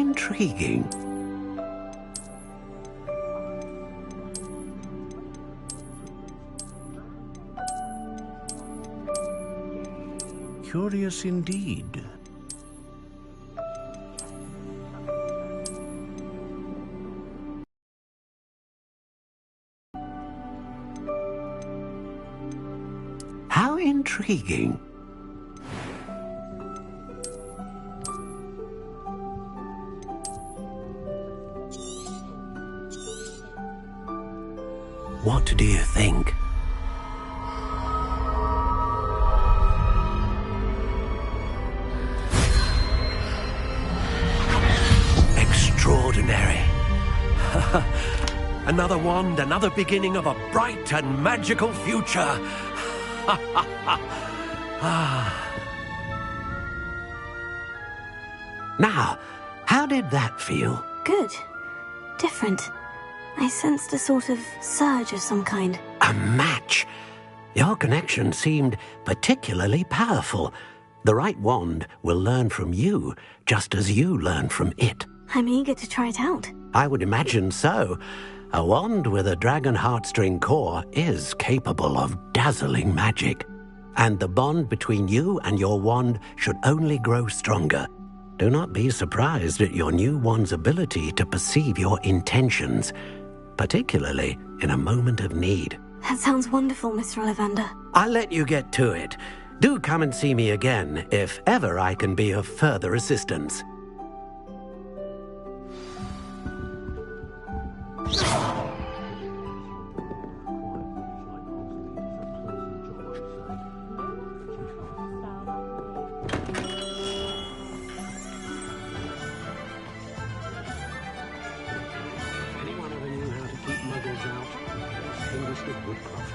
intriguing. Curious indeed. How intriguing. What do you think? Extraordinary. Another wand, another beginning of a bright and magical future. Now, how did that feel? Good. Different. I sensed a sort of surge of some kind. A match. Your connection seemed particularly powerful. The right wand will learn from you, just as you learn from it. I'm eager to try it out. I would imagine so. A wand with a dragon heartstring core is capable of dazzling magic. And the bond between you and your wand should only grow stronger. Do not be surprised at your new wand's ability to perceive your intentions, particularly in a moment of need. That sounds wonderful, Mr. Ollivander. I'll let you get to it. Do come and see me again if ever I can be of further assistance. Anyone ever knew how to keep muggles out? Distinguished the woodcroft.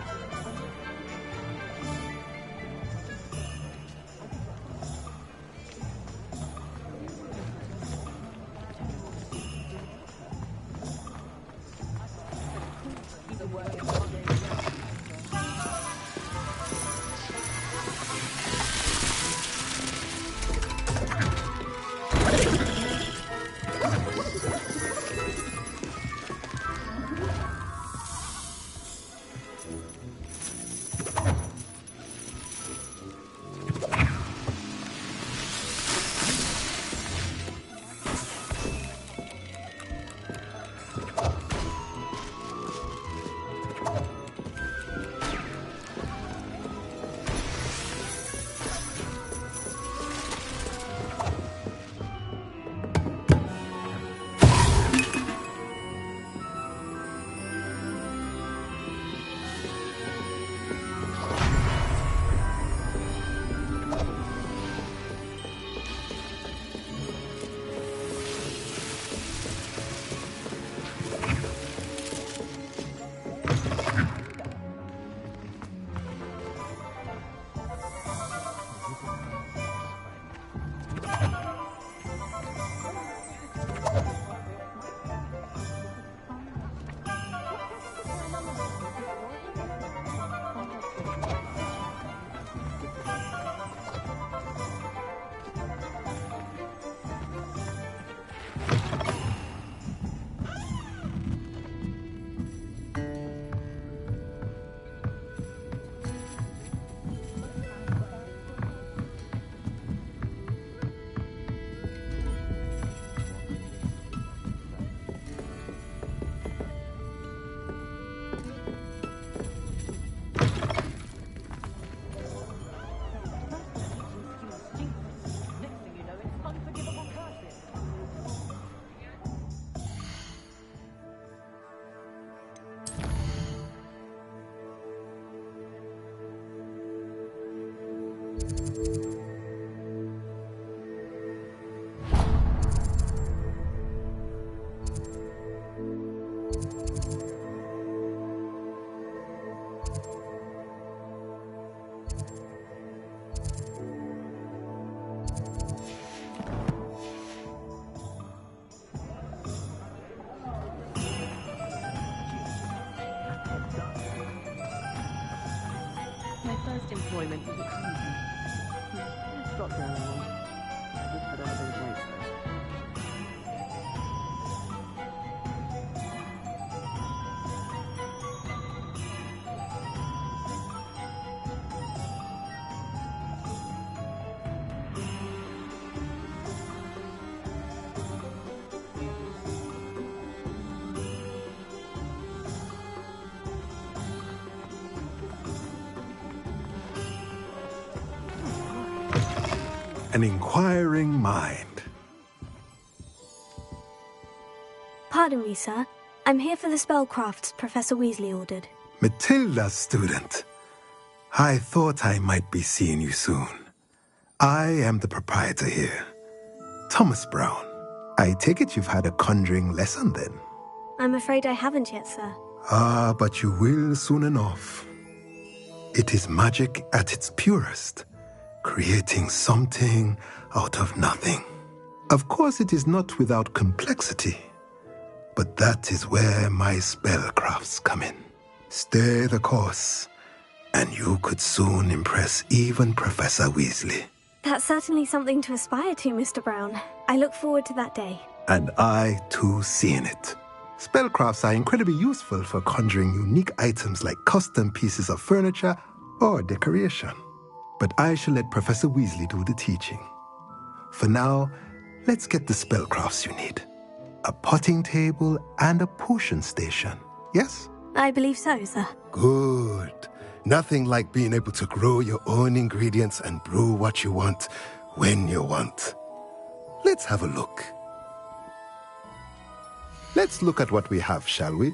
First employment was at Yakuza. Got there along. Just put on a bit of weight though. An inquiring mind. Pardon me, sir. I'm here for the spellcrafts Professor Weasley ordered. Matilda's student. I thought I might be seeing you soon. I am the proprietor here, Thomas Brown. I take it you've had a conjuring lesson then? I'm afraid I haven't yet, sir. Ah, but you will soon enough. It is magic at its purest, creating something out of nothing. Of course, it is not without complexity, but that is where my spellcrafts come in. Stay the course, and you could soon impress even Professor Weasley. That's certainly something to aspire to, Mr. Brown. I look forward to that day. And I, too, seeing it. Spellcrafts are incredibly useful for conjuring unique items like custom pieces of furniture or decoration. But I shall let Professor Weasley do the teaching. For now, let's get the spellcrafts you need. A potting table and a potion station, yes? I believe so, sir. Good. Nothing like being able to grow your own ingredients and brew what you want, when you want. Let's have a look. Let's look at what we have, shall we?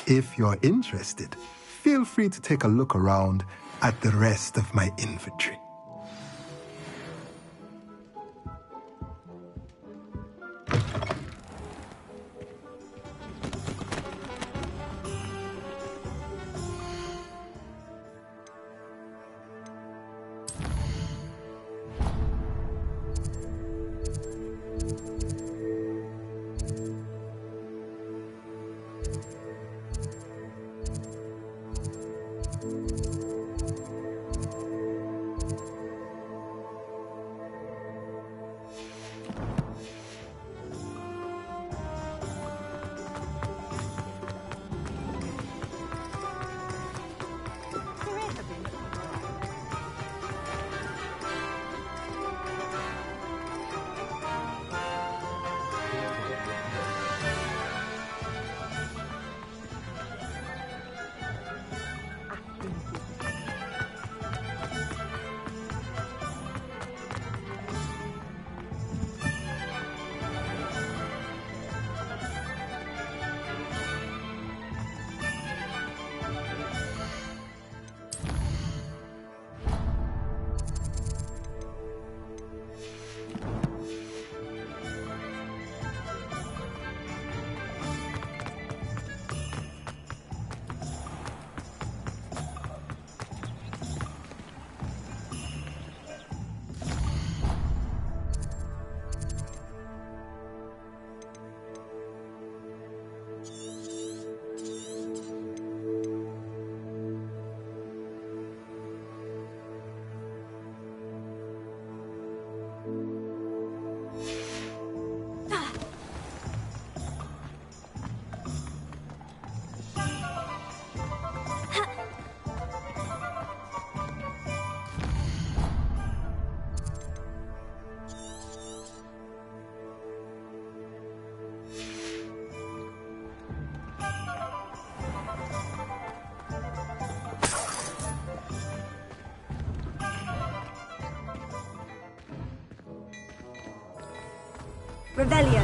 If you're interested, feel free to take a look around at the rest of my inventory. Revelio.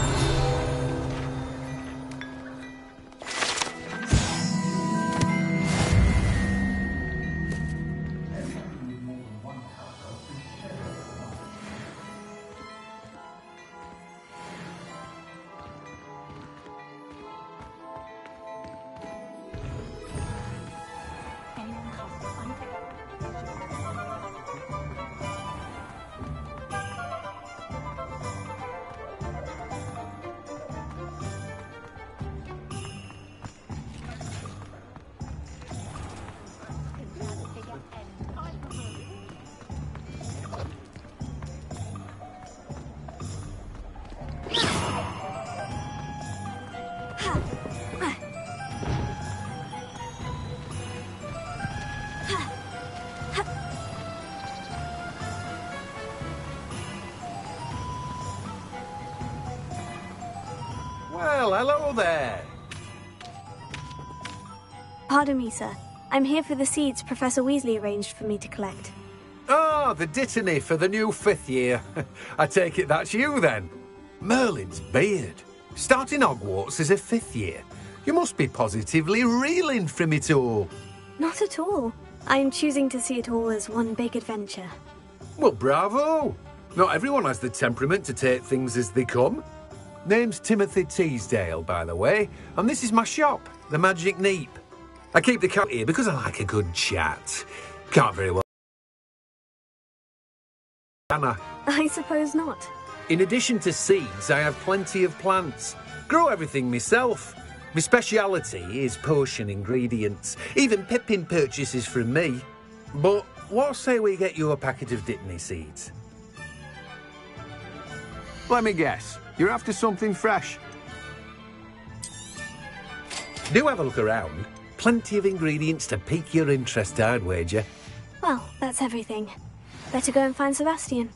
Well, hello there. Pardon me, sir. I'm here for the seeds Professor Weasley arranged for me to collect. Oh, the dittany for the new 5th year. I take it that's you, then. Merlin's beard. Starting Hogwarts as a 5th year. You must be positively reeling from it all. Not at all. I'm choosing to see it all as one big adventure. Well, bravo. Not everyone has the temperament to take things as they come. Name's Timothy Teasdale, by the way, and this is my shop, the Magic Neep. I keep the cat here because I like a good chat. Can't very well. Anna. I suppose not. In addition to seeds, I have plenty of plants. Grow everything myself. My speciality is potion ingredients. Even Pippin purchases from me. But what say we get you a packet of Dittany seeds? Let me guess. You're after something fresh. Do have a look around. Plenty of ingredients to pique your interest, I'd wager. Well, that's everything. Better go and find Sebastian.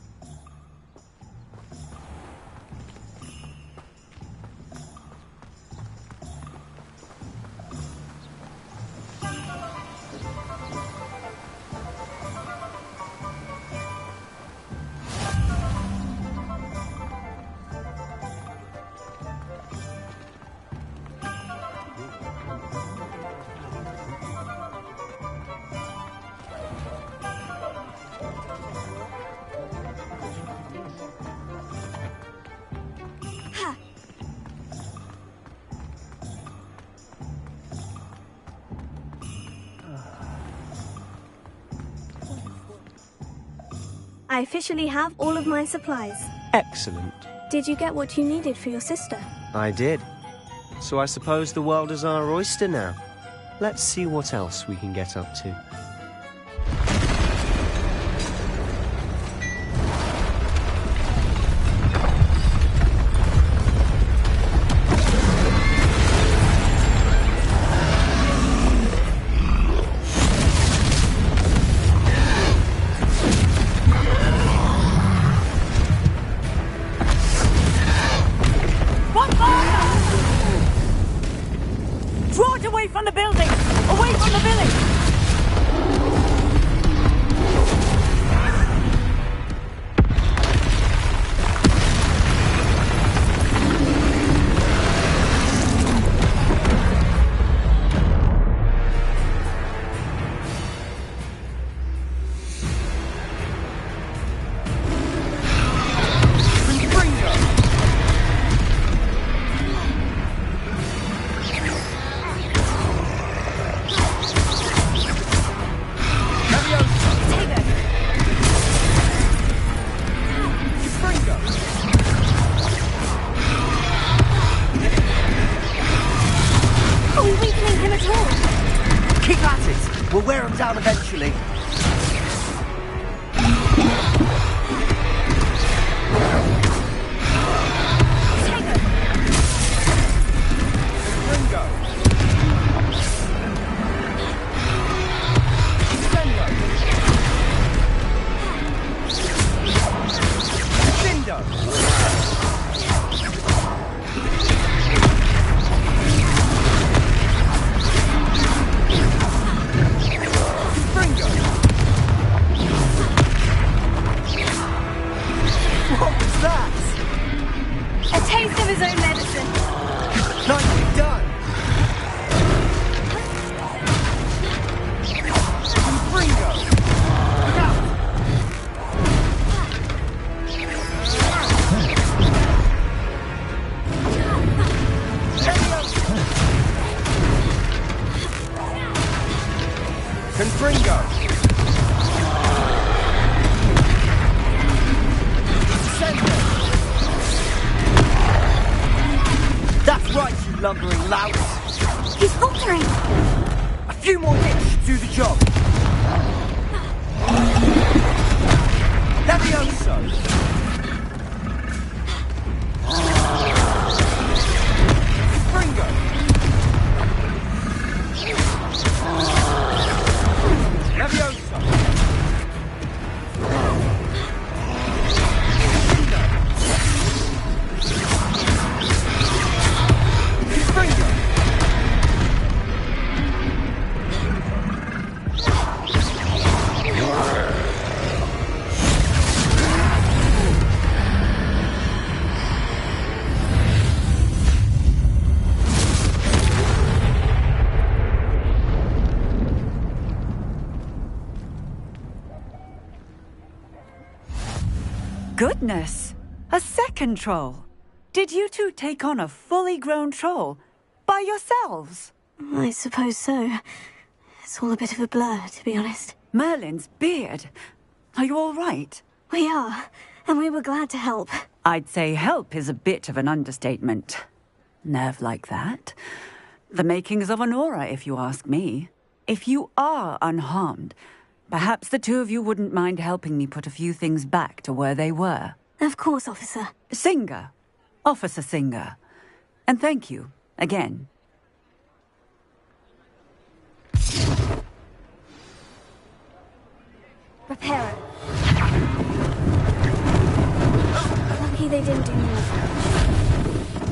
I officially have all of my supplies. Excellent. Did you get what you needed for your sister? I did. So I suppose the world is our oyster now. Let's see what else we can get up to. We'll wear them down eventually. Confringo! Sendo! That's right, you lumbering louse! He's faltering! A few more hits should do the job! Levioso! Confringo! Levioso! Goodness! A second troll! Did you two take on a fully grown troll by yourselves? I suppose so. It's all a bit of a blur, to be honest. Merlin's beard. Are you all right? We are, and we were glad to help. I'd say help is a bit of an understatement. Nerve like that. The makings of an aura, if you ask me. If you are unharmed, perhaps the two of you wouldn't mind helping me put a few things back to where they were. Of course, officer. Singer. Officer Singer. And thank you, again. Prepare it. Lucky they didn't do more.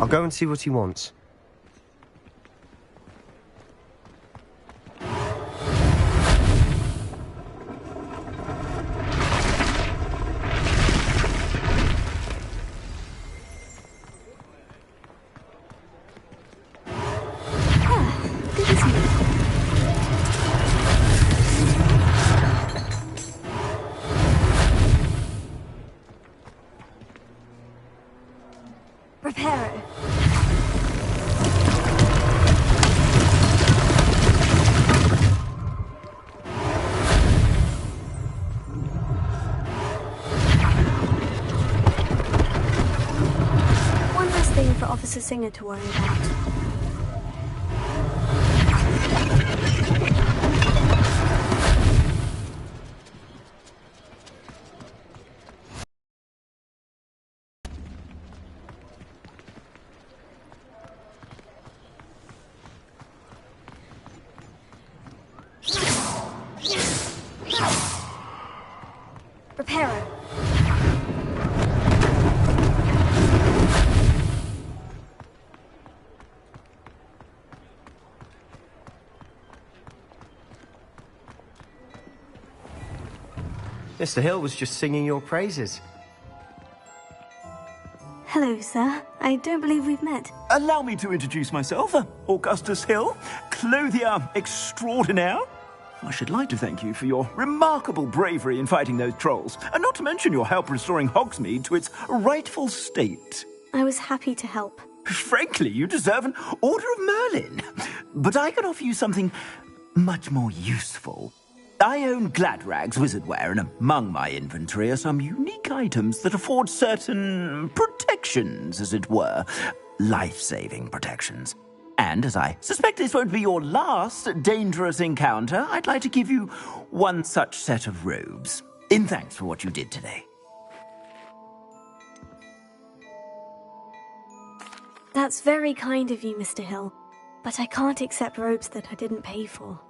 I'll go and see what he wants. Prepare it. One less thing for Officer Singer to worry about. Prepare it. Mr. Hill was just singing your praises. Hello, sir. I don't believe we've met. Allow me to introduce myself, Augustus Hill, clothier extraordinaire. I should like to thank you for your remarkable bravery in fighting those trolls, and not to mention your help restoring Hogsmeade to its rightful state. I was happy to help. Frankly, you deserve an Order of Merlin. But I can offer you something much more useful. I own Gladrag's wizardware, and among my inventory are some unique items that afford certain protections, as it were. Life-saving protections. And as I suspect this won't be your last dangerous encounter, I'd like to give you one such set of robes, in thanks for what you did today. That's very kind of you, Mr. Hill. But I can't accept robes that I didn't pay for.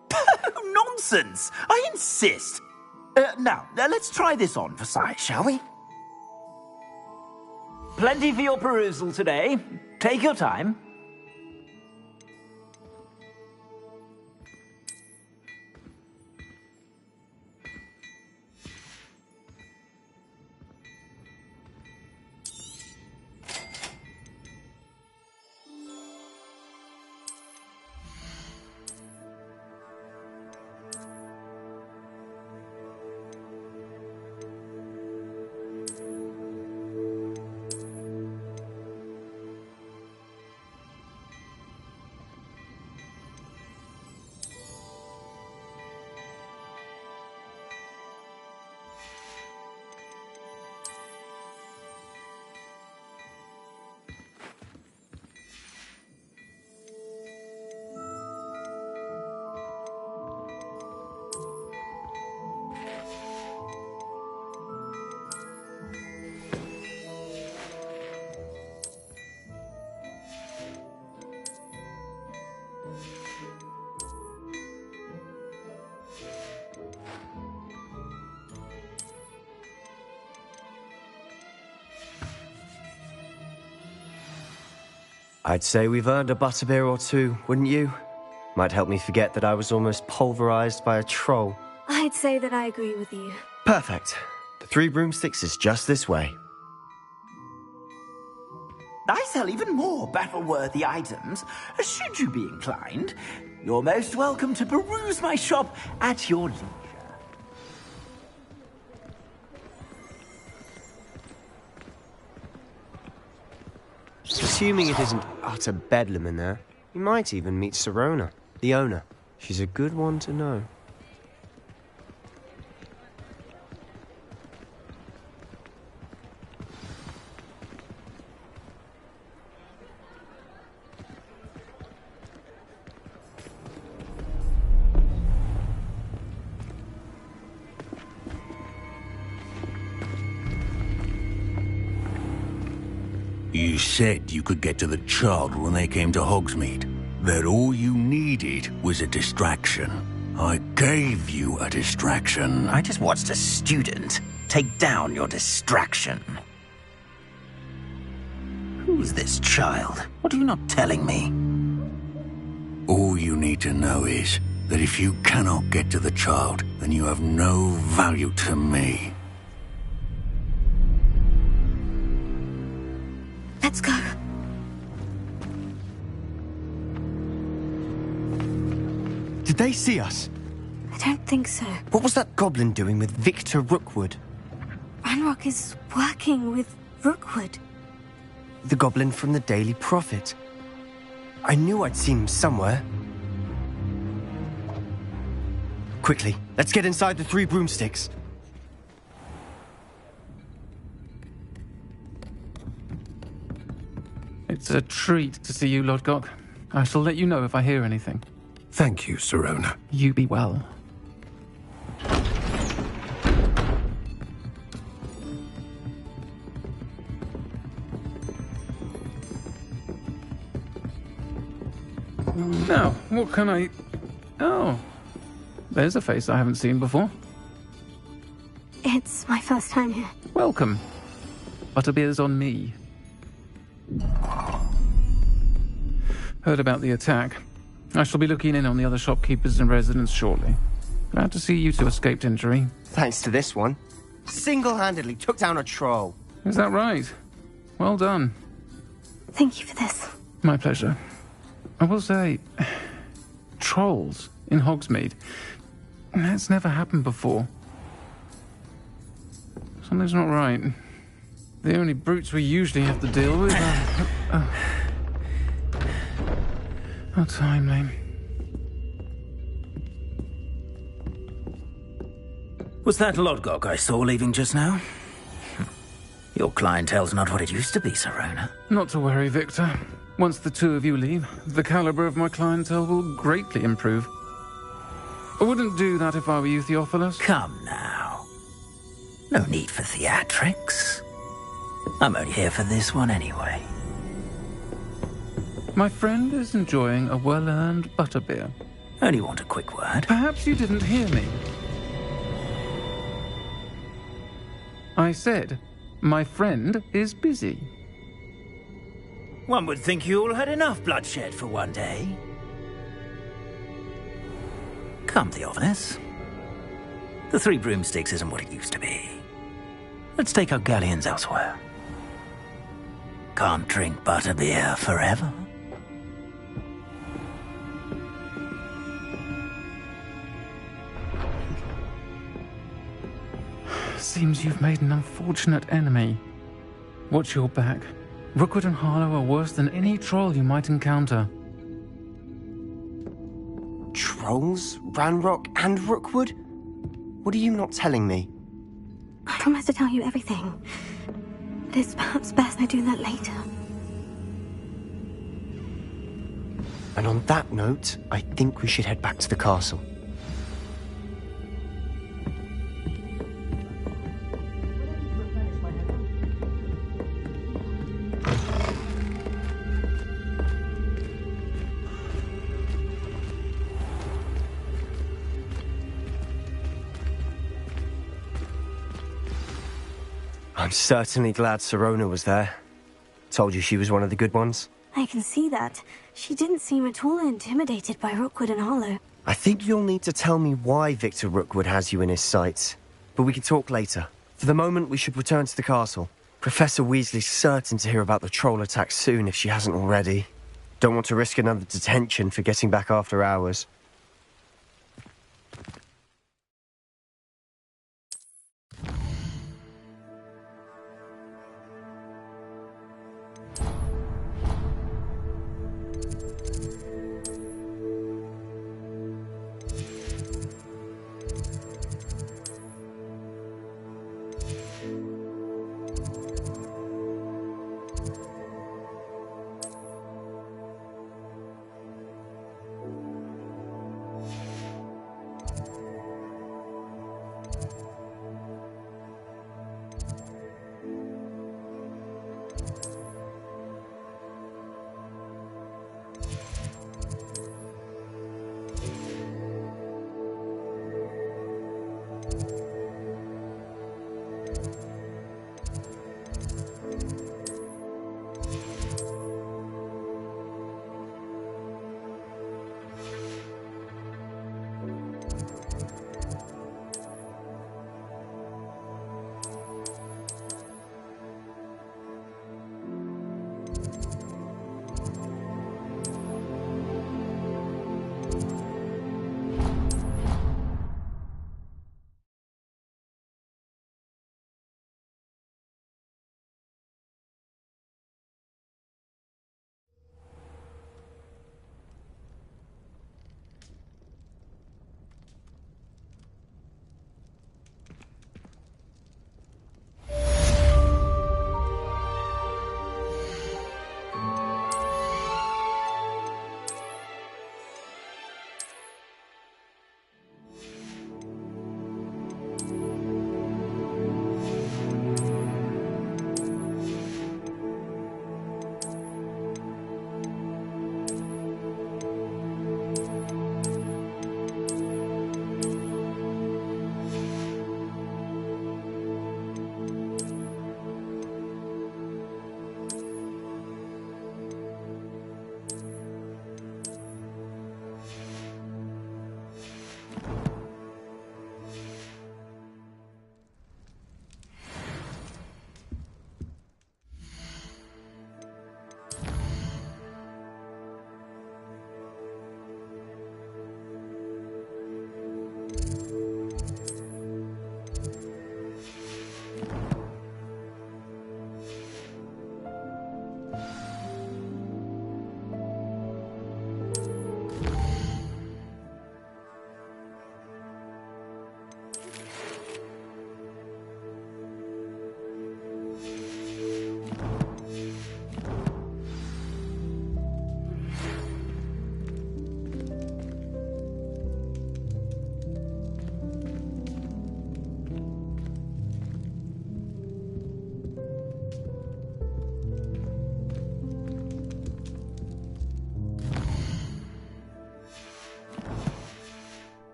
Nonsense! I insist! Now, let's try this on for size, shall we? Plenty for your perusal today. Take your time. I'd say we've earned a butterbeer or two, wouldn't you? Might help me forget that I was almost pulverized by a troll. I'd say that I agree with you. Perfect. The Three Broomsticks is just this way. I sell even more battle-worthy items. Should you be inclined, you're most welcome to peruse my shop at your leisure. Assuming it isn't utter bedlam in there, you might even meet Sirona, the owner. She's a good one to know. You said you could get to the child when they came to Hogsmeade. That all you needed was a distraction. I gave you a distraction. I just watched a student take down your distraction. Who's this child? What are you not telling me? All you need to know is that if you cannot get to the child, then you have no value to me. Let's go. Did they see us? I don't think so. What was that goblin doing with Victor Rookwood? Ranrock is working with Rookwood. The goblin from the Daily Prophet. I knew I'd seen him somewhere. Quickly, let's get inside the Three Broomsticks. It's a treat to see you, Lodgok. I shall let you know if I hear anything. Thank you, Sirona. You be well. Now, what can I... Oh, there's a face I haven't seen before. It's my first time here. Welcome. Butterbeer's on me. Heard about the attack. I shall be looking in on the other shopkeepers and residents shortly. Glad to see you two escaped injury. Thanks to this one. Single-handedly took down a troll. Is that right? Well done. Thank you for this. My pleasure. I will say, trolls in Hogsmeade. That's never happened before. Something's not right. The only brutes we usually have to deal with are... How timely. Was that Lodgok I saw leaving just now? Your clientele's not what it used to be, Sirona. Not to worry, Victor. Once the two of you leave, the caliber of my clientele will greatly improve. I wouldn't do that if I were you, Theophilus. Come now. No need for theatrics. I'm only here for this one anyway. My friend is enjoying a well-earned butterbeer. Only want a quick word. Perhaps you didn't hear me. I said, my friend is busy. One would think you all had enough bloodshed for one day. Come, Theophilus. The Three Broomsticks isn't what it used to be. Let's take our galleons elsewhere. Can't drink butterbeer forever. Seems you've made an unfortunate enemy. Watch your back. Rookwood and Harlow are worse than any troll you might encounter. Trolls? Ranrock and Rookwood? What are you not telling me? I promise to tell you everything. But it's perhaps best I do that later. And on that note, I think we should head back to the castle. I'm certainly glad Sirona was there. Told you she was one of the good ones. I can see that. She didn't seem at all intimidated by Rookwood and Hollow. I think you'll need to tell me why Victor Rookwood has you in his sights. But we can talk later. For the moment, we should return to the castle. Professor Weasley's certain to hear about the troll attack soon if she hasn't already. Don't want to risk another detention for getting back after hours.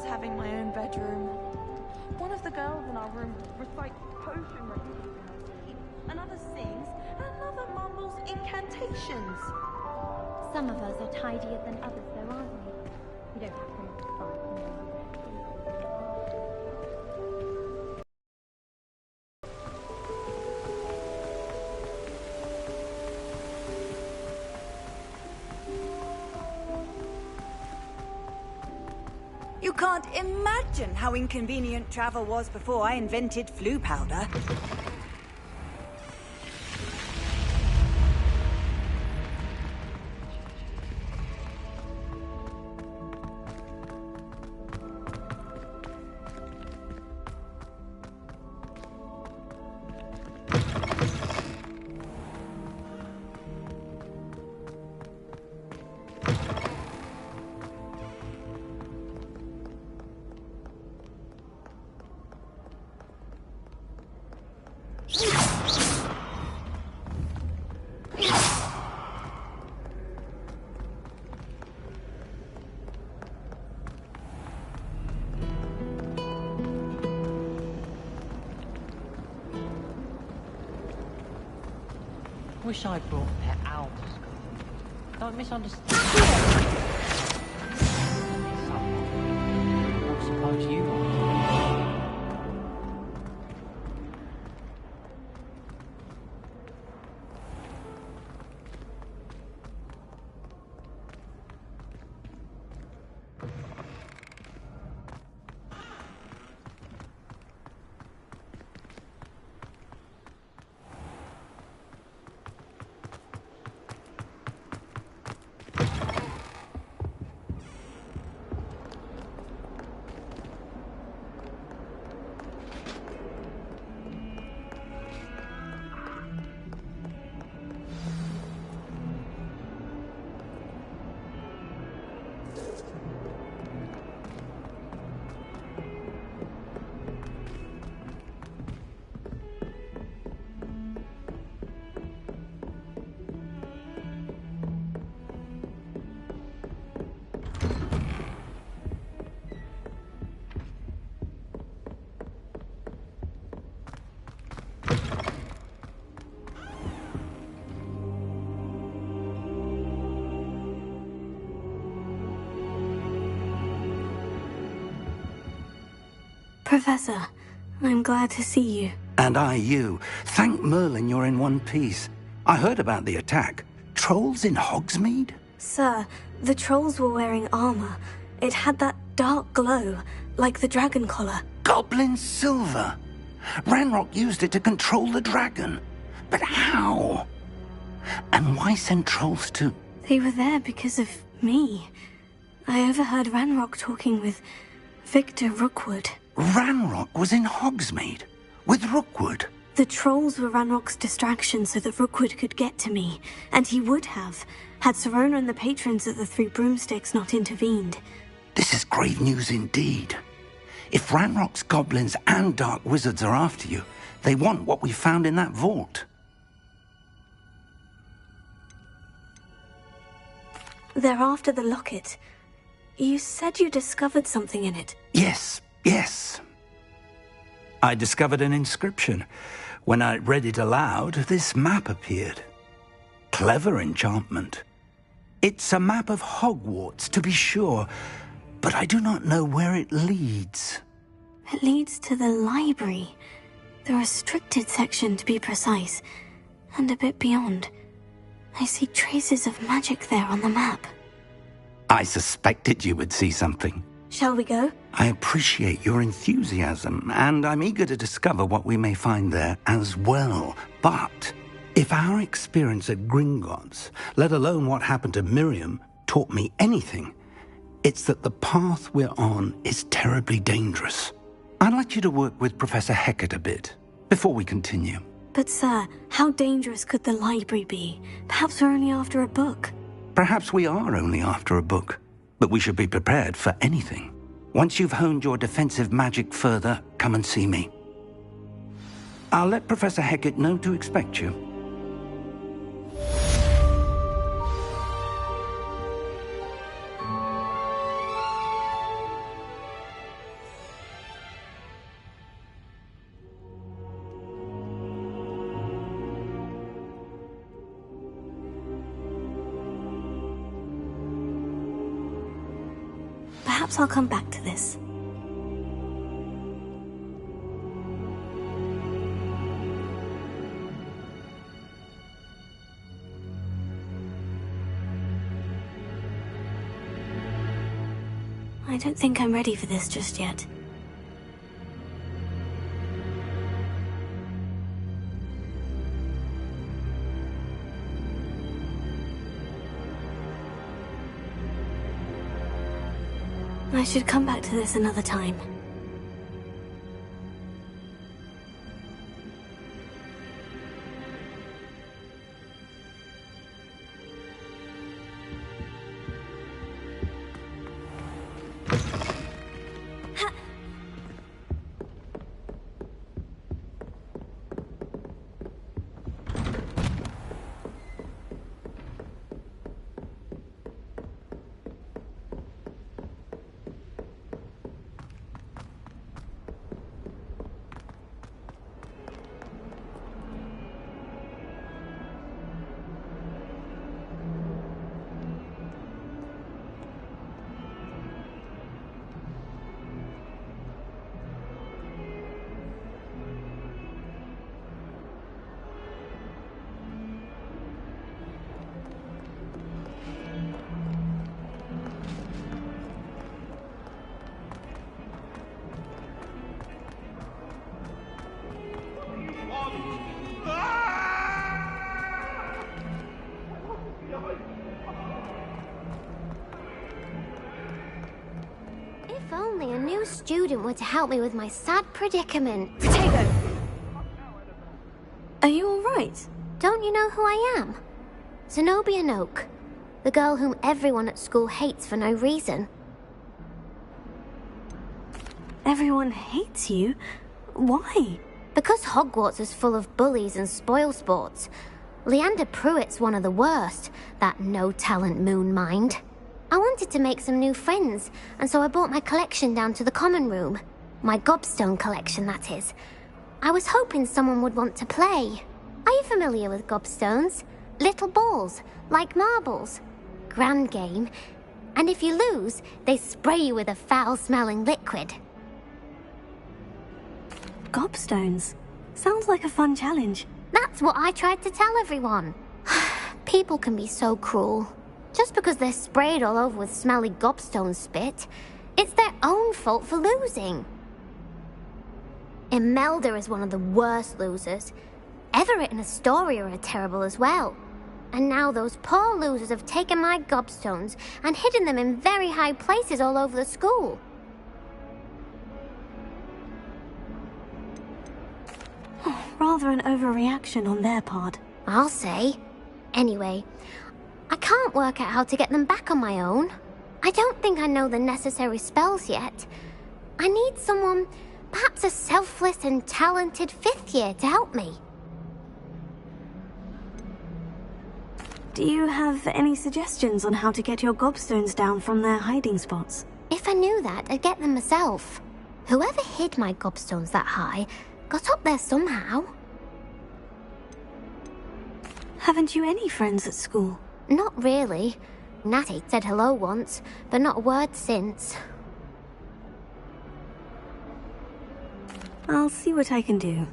Having my own bedroom. One of the girls in our room recites potion rituals in her sleep, another sings, and another mumbles incantations. Some of us are tidier than others, though, aren't we? We don't have to fight. You can't imagine how inconvenient travel was before I invented flu powder. Wish I brought a pet owl to school. Don't misunderstand. I suppose you are. Professor, I'm glad to see you. And I you. Thank Merlin you're in one piece. I heard about the attack. Trolls in Hogsmeade? Sir, the trolls were wearing armor. It had that dark glow, like the dragon collar. Goblin silver! Ranrock used it to control the dragon. But how? And why send trolls to... They were there because of me. I overheard Ranrock talking with Victor Rookwood. Ranrock was in Hogsmeade? With Rookwood? The trolls were Ranrock's distraction so that Rookwood could get to me. And he would have, had Serona and the patrons of the Three Broomsticks not intervened. This is grave news indeed. If Ranrock's goblins and dark wizards are after you, they want what we found in that vault. They're after the locket. You said you discovered something in it. Yes. I discovered an inscription. When I read it aloud, this map appeared. Clever enchantment. It's a map of Hogwarts, to be sure, but I do not know where it leads. It leads to the library. The restricted section, to be precise. And a bit beyond. I see traces of magic there on the map. I suspected you would see something. Shall we go? I appreciate your enthusiasm, and I'm eager to discover what we may find there as well. But if our experience at Gringotts, let alone what happened to Miriam, taught me anything, it's that the path we're on is terribly dangerous. I'd like you to work with Professor Hecat a bit before we continue. But sir, how dangerous could the library be? Perhaps we're only after a book. Perhaps we are only after a book, but we should be prepared for anything. Once you've honed your defensive magic further, come and see me. I'll let Professor Hecat know to expect you. Perhaps I'll come back to this. I don't think I'm ready for this just yet. I should come back to this another time. some student were to help me with my sad predicament. Potato! Are you alright? Don't you know who I am? Zenobia Noak, the girl whom everyone at school hates for no reason. Everyone hates you? Why? Because Hogwarts is full of bullies and spoilsports. Leander Pruitt's one of the worst, that no-talent moon mind. I wanted to make some new friends, and so I brought my collection down to the common room. My gobstone collection, that is. I was hoping someone would want to play. Are you familiar with gobstones? Little balls, like marbles. Grand game. And if you lose, they spray you with a foul-smelling liquid. Gobstones? Sounds like a fun challenge. That's what I tried to tell everyone. People can be so cruel. Just because they're sprayed all over with smelly gobstone spit, it's their own fault for losing. Imelda is one of the worst losers. Everett and Astoria are terrible as well. And now those poor losers have taken my gobstones and hidden them in very high places all over the school. Rather an overreaction on their part. I'll say. Anyway, I can't work out how to get them back on my own. I don't think I know the necessary spells yet. I need someone, perhaps a selfless and talented fifth year to help me. Do you have any suggestions on how to get your gobstones down from their hiding spots? If I knew that, I'd get them myself. Whoever hid my gobstones that high got up there somehow. Haven't you any friends at school? Not really. Natty said hello once, but not a word since. I'll see what I can do.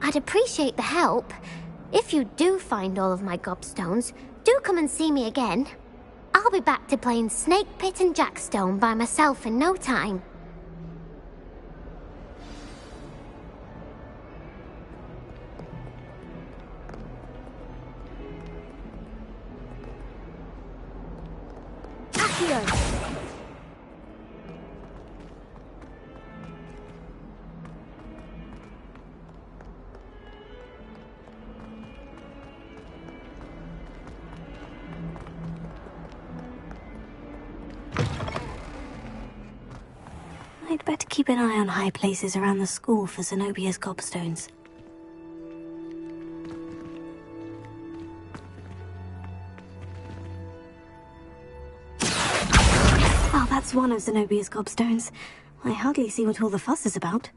I'd appreciate the help. If you do find all of my gobstones, do come and see me again. I'll be back to playing Snake Pit and Jackstone by myself in no time. I'd better keep an eye on high places around the school for Zenobia's gobstones. Oh, that's one of Zenobia's gobstones. I hardly see what all the fuss is about.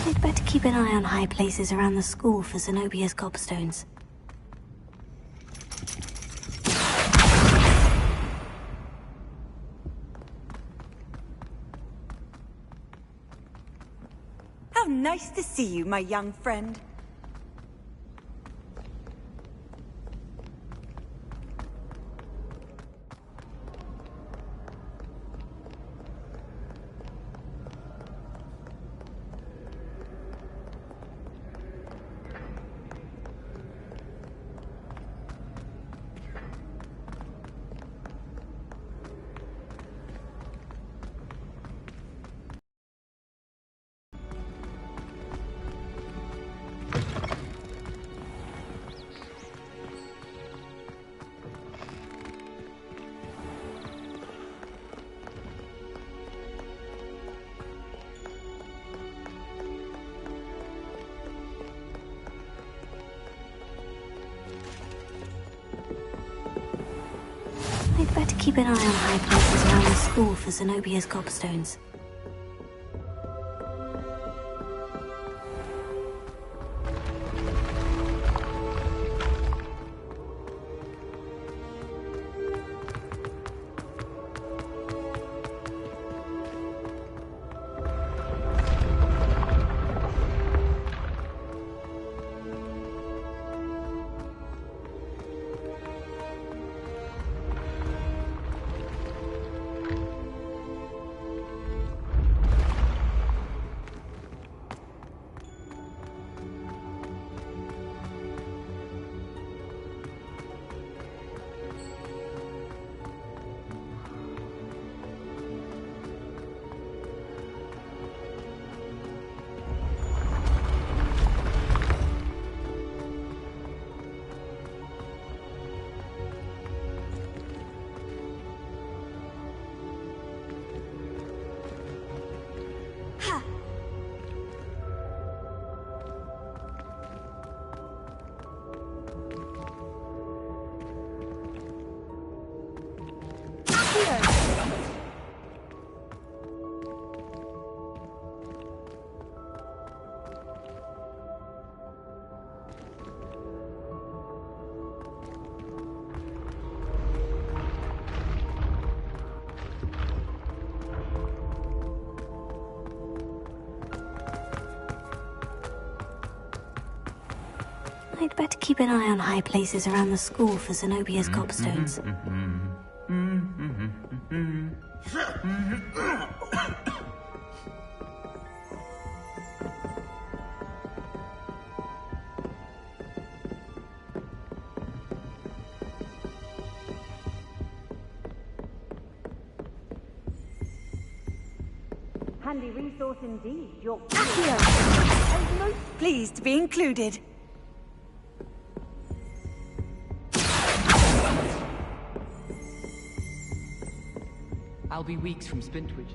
I'd better keep an eye on high places around the school for Zenobia's gobstones. How nice to see you, my young friend. I'd better keep an eye on high places around the school for Zenobia's gobstones. I'd better keep an eye on high places around the school for Zenobia's gobstones. Handy resource indeed, your I'm most pleased to be included. I'll be weeks from Spintwitch.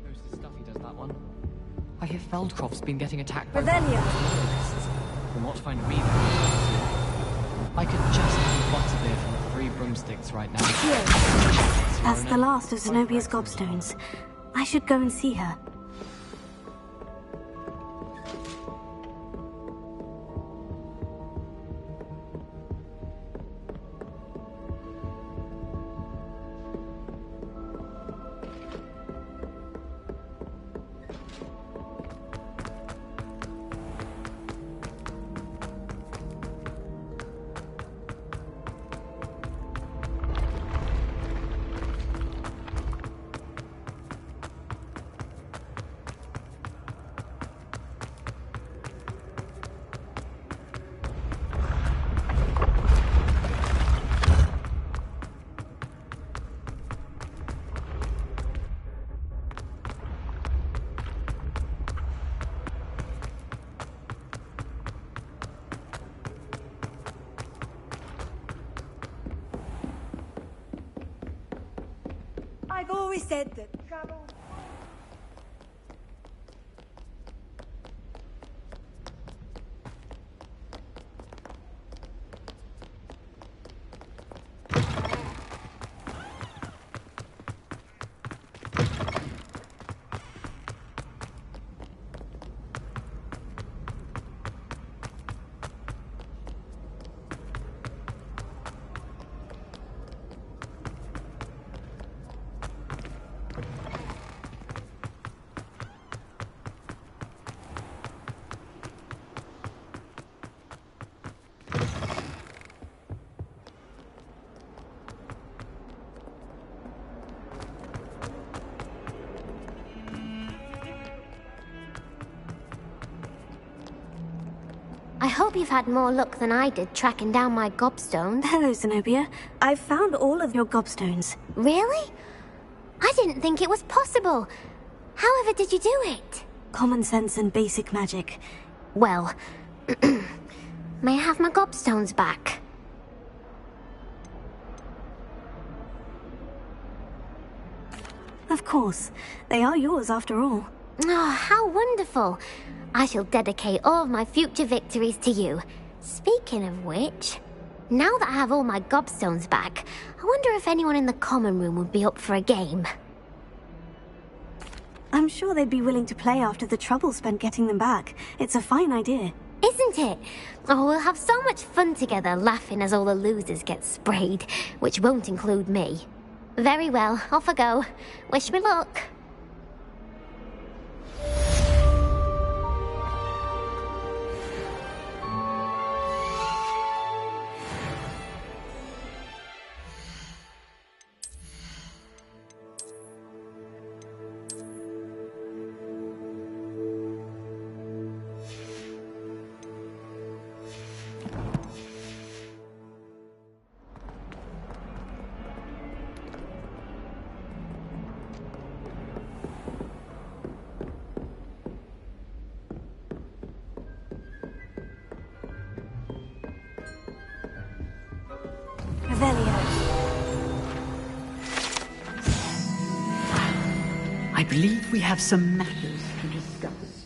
Knows the stuff he does, that one. I hear Feldcroft's been getting attacked by... Revelia! Will not find me there. I could just have butterbeer from the 3 broomsticks right now. That's the last of Zenobia's gobstones. I should go and see her. I've always said that travel... I hope you've had more luck than I did tracking down my gobstones. Hello, Zenobia. I've found all of your gobstones. Really? I didn't think it was possible. However did you do it? Common sense and basic magic. Well, may I have my gobstones back? Of course. They are yours after all. Oh, how wonderful. I shall dedicate all of my future victories to you. Speaking of which, Now that I have all my gobstones back, I wonder if anyone in the common room would be up for a game. I'm sure they'd be willing to play after the trouble spent getting them back. It's a fine idea. Isn't it? Oh, we'll have so much fun together, laughing as all the losers get sprayed, which won't include me. Very well, off I go. Wish me luck. I believe we have some matters to discuss.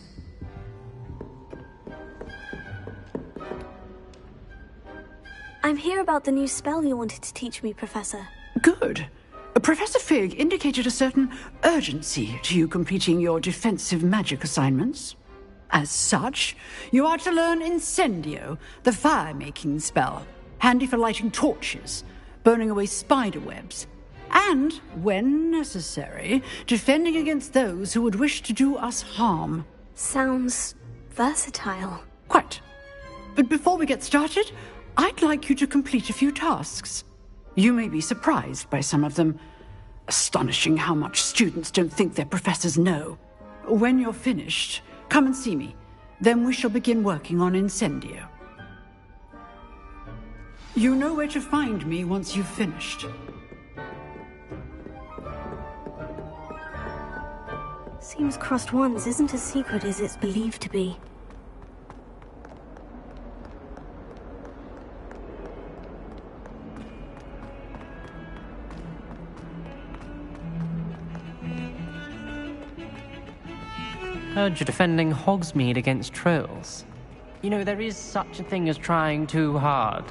I'm here about the new spell you wanted to teach me, Professor. Good. Professor Fig indicated a certain urgency to you completing your defensive magic assignments. As such, you are to learn Incendio, the fire-making spell, handy for lighting torches, burning away spider webs, and, when necessary, defending against those who would wish to do us harm. Sounds versatile. Quite. But before we get started, I'd like you to complete a few tasks. You may be surprised by some of them. Astonishing how much students don't think their professors know. When you're finished, come and see me. Then we shall begin working on Incendio. You know where to find me once you've finished. Seems Crossed Wands isn't as secret as it's believed to be. Heard you're defending Hogsmeade against trolls. You know, there is such a thing as trying too hard.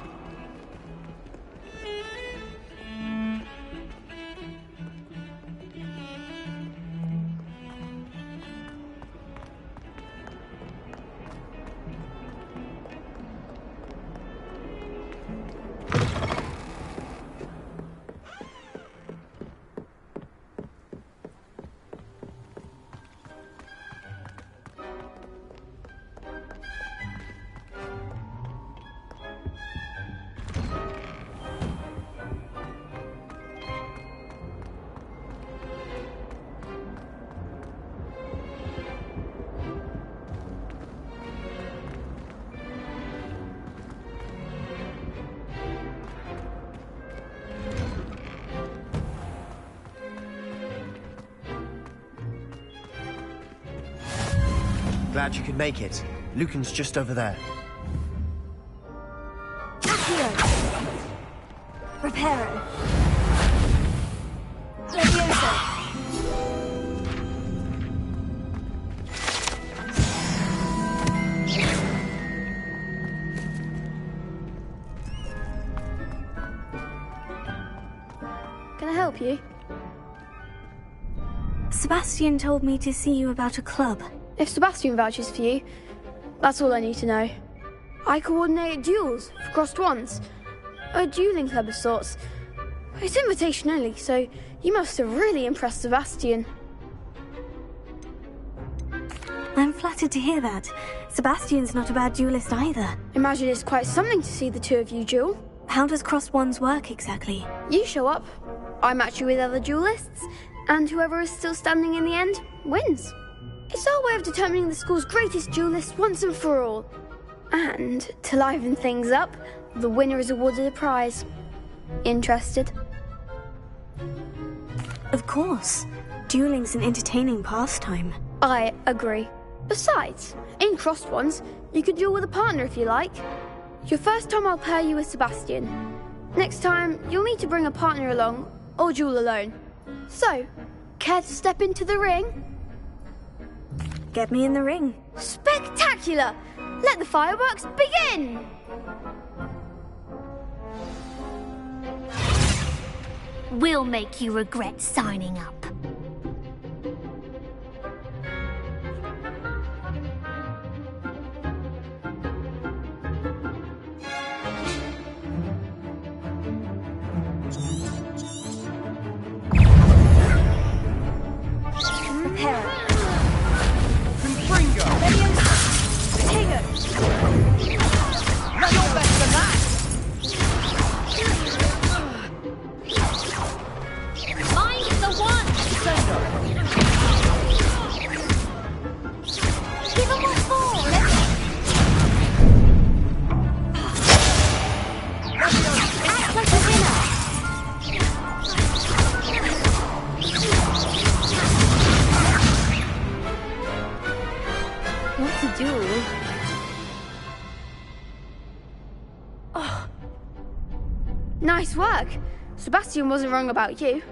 Glad you could make it. Lucan's just over there. Accio! Reparo! Leviosa! Can I help you? Sebastian told me to see you about a club. If Sebastian vouches for you, that's all I need to know. I coordinate duels for Crossed Wands. A dueling club of sorts. It's invitation only, so you must have really impressed Sebastian. I'm flattered to hear that. Sebastian's not a bad duelist either. Imagine it's quite something to see the two of you duel. How does Crossed Wands work exactly? You show up, I match you with other duelists, and whoever is still standing in the end wins. It's our way of determining the school's greatest duelist once and for all. And, to liven things up, the winner is awarded a prize. Interested? Of course. Dueling's an entertaining pastime. I agree. Besides, in Crossed Wands, you could duel with a partner if you like. Your first time I'll pair you with Sebastian. Next time, you'll need to bring a partner along, or duel alone. So, care to step into the ring? Get me in the ring. Spectacular! Let the fireworks begin! We'll make you regret signing up. Nice work. Sebastian wasn't wrong about you.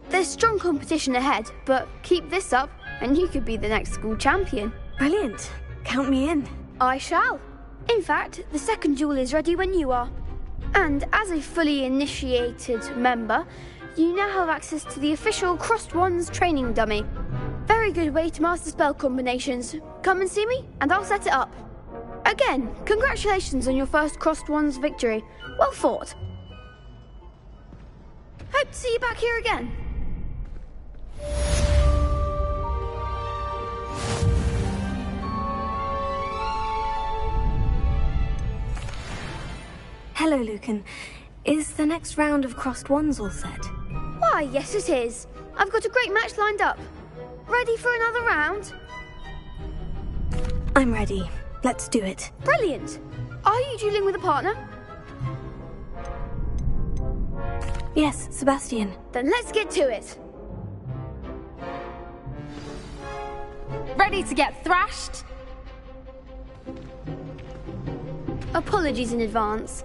There's strong competition ahead, but keep this up and you could be the next school champion. Brilliant. Count me in. I shall. In fact, the second duel is ready when you are. And as a fully initiated member, you now have access to the official Crossed Wands training dummy. Very good way to master spell combinations. Come and see me and I'll set it up. Again, congratulations on your first Crossed Wands victory. Well fought. Hope to see you back here again. Hello, Lucan. Is the next round of Crossed Wands all set? Why, yes it is. I've got a great match lined up. Ready for another round? I'm ready. Let's do it. Brilliant. Are you dueling with a partner? Yes, Sebastian. Then let's get to it. Ready to get thrashed? Apologies in advance.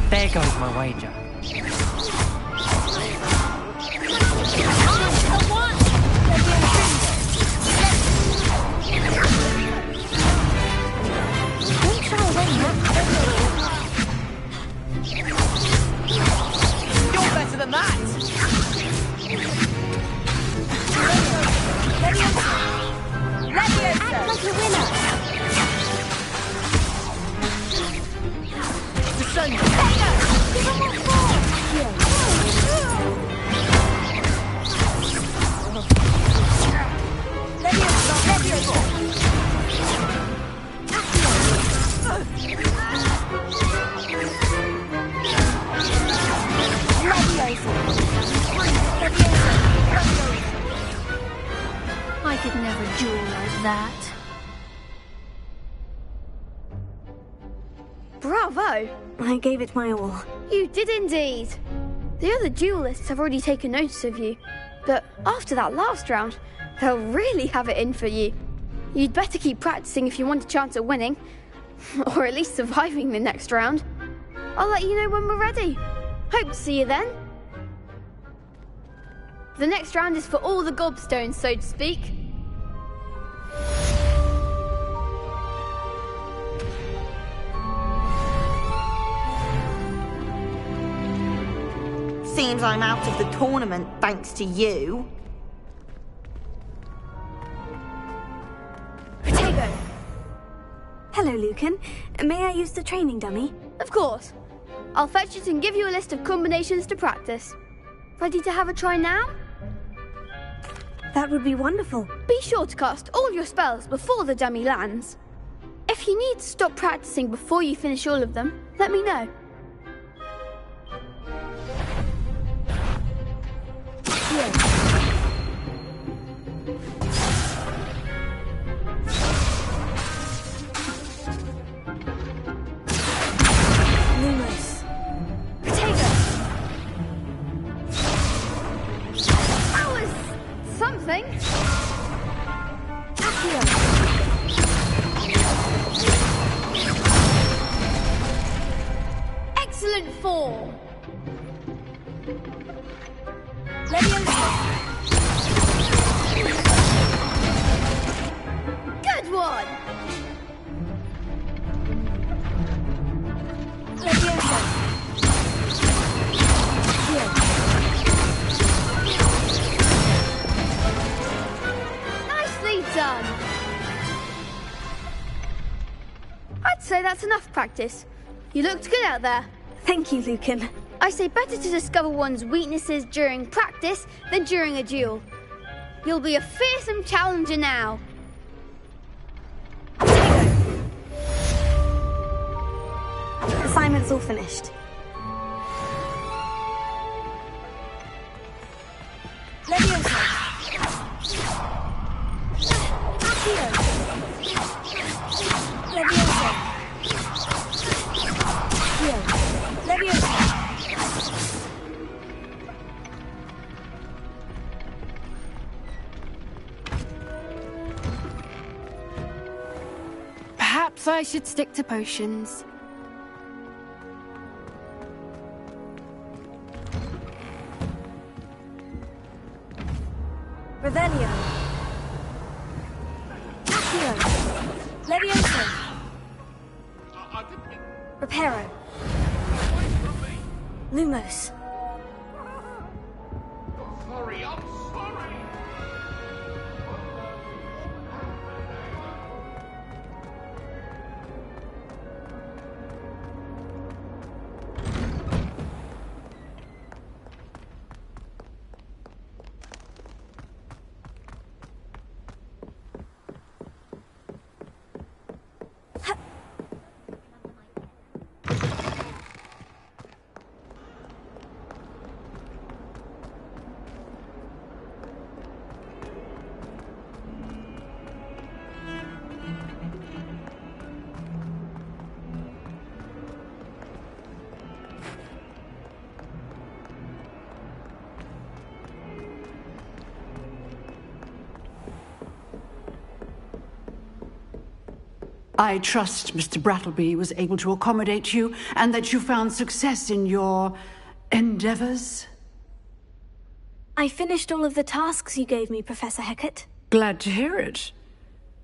There goes my wager. You're better than that! Act like a winner! Give him more I could never duel like that. Bravo! I gave it my all. You did indeed. The other duelists have already taken notice of you, but after that last round, they'll really have it in for you. You'd better keep practicing if you want a chance at winning, or at least surviving the next round. I'll let you know when we're ready. Hope to see you then. The next round is for all the gobstones, so to speak. Seems I'm out of the tournament thanks to you. Potato! Hello, Lucan. May I use the training dummy? Of course. I'll fetch it and give you a list of combinations to practice. Ready to have a try now? That would be wonderful. Be sure to cast all your spells before the dummy lands. If you need to stop practicing before you finish all of them, let me know. something. Accio. Excellent fall. Leviosa. Good one. Leviosa. Here. Nicely done. I'd say that's enough practice. You looked good out there. Thank you, Lucan. I say better to discover one's weaknesses during practice than during a duel. You'll be a fearsome challenger now. Assignment's all finished. Leviosa. Accio. Leviosa. Here. Leviosa. Perhaps I should stick to potions. Revelio. Accio. Leviosa. Reparo. Lumos. Sorry, I'm sorry. I trust Mr. Brattleby was able to accommodate you and that you found success in your endeavors. I finished all of the tasks you gave me, Professor Hecat. Glad to hear it.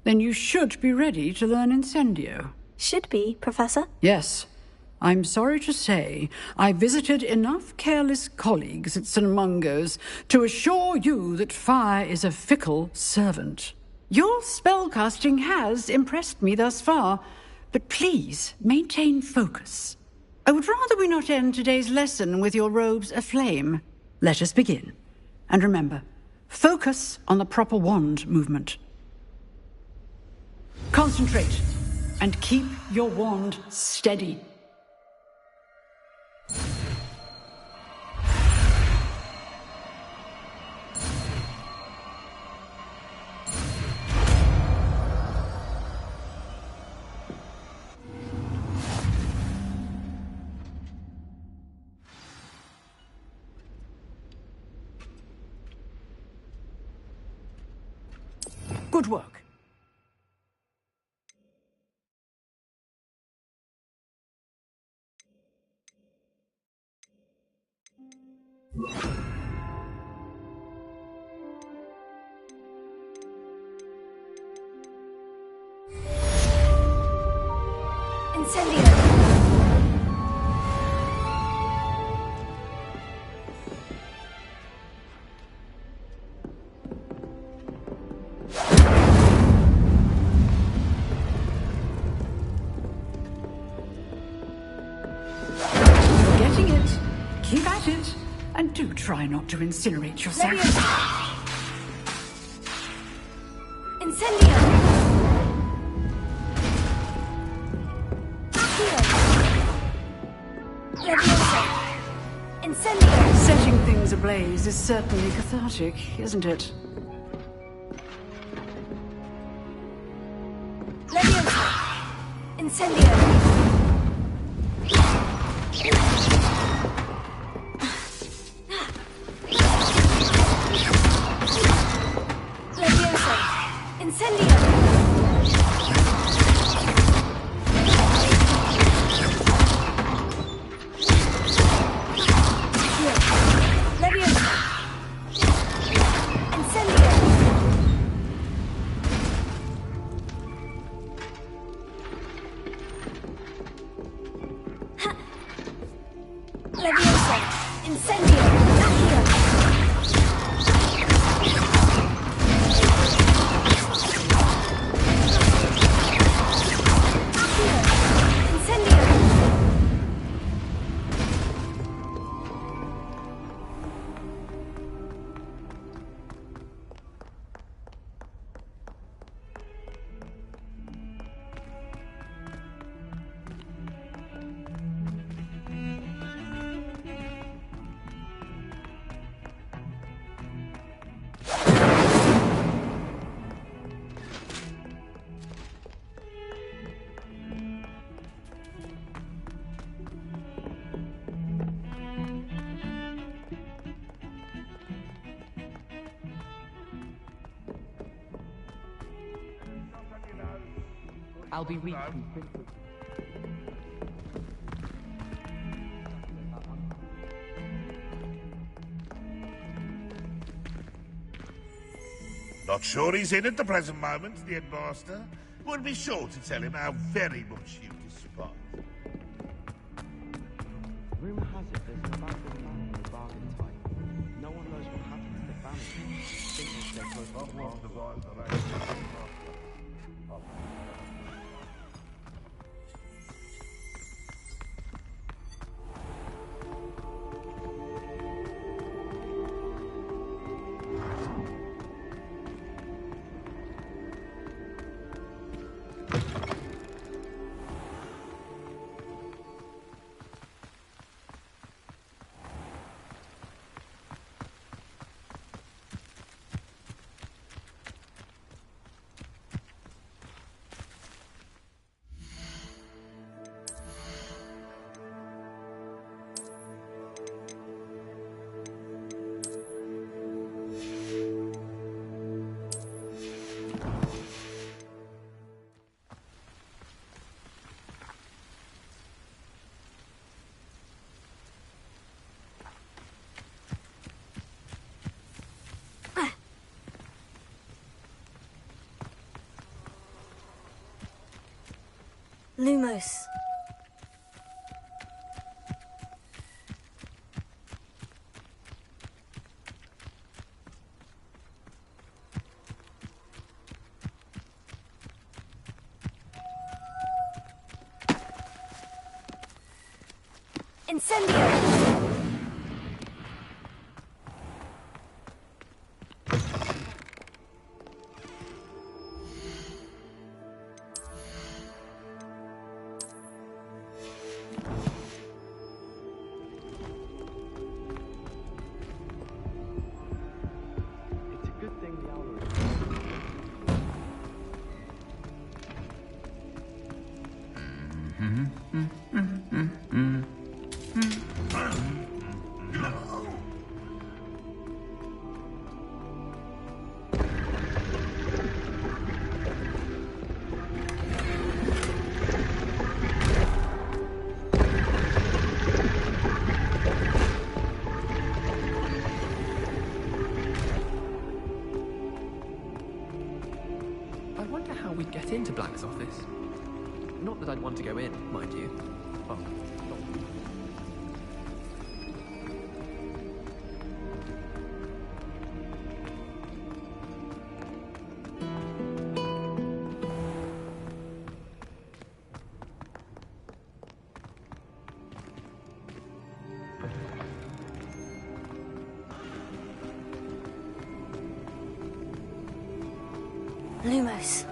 Then you should be ready to learn Incendio. Should be, Professor? Yes. I'm sorry to say, I visited enough careless colleagues at St. Mungo's to assure you that fire is a fickle servant. Your spellcasting has impressed me thus far, but please maintain focus. I would rather we not end today's lesson with your robes aflame. Let us begin. And remember, focus on the proper wand movement. Concentrate and keep your wand steady. Good work. Incendio. Getting it. Keep at it. And do try not to incinerate yourself. Incendio. Leviosa. Incendio. Setting things ablaze is certainly cathartic, isn't it? Leviosa. Incendio. I'll be weak. Not sure he's in at the present moment, the headmaster. We'll be sure to tell him how very much you despise. Rumour has it there's an abandoned man in the bargain type. No one knows what happened to the family. Think they stay close to the castle. Lumos. Incendio! Into Black's office. Not that I'd want to go in, mind you. Oh. Lumos.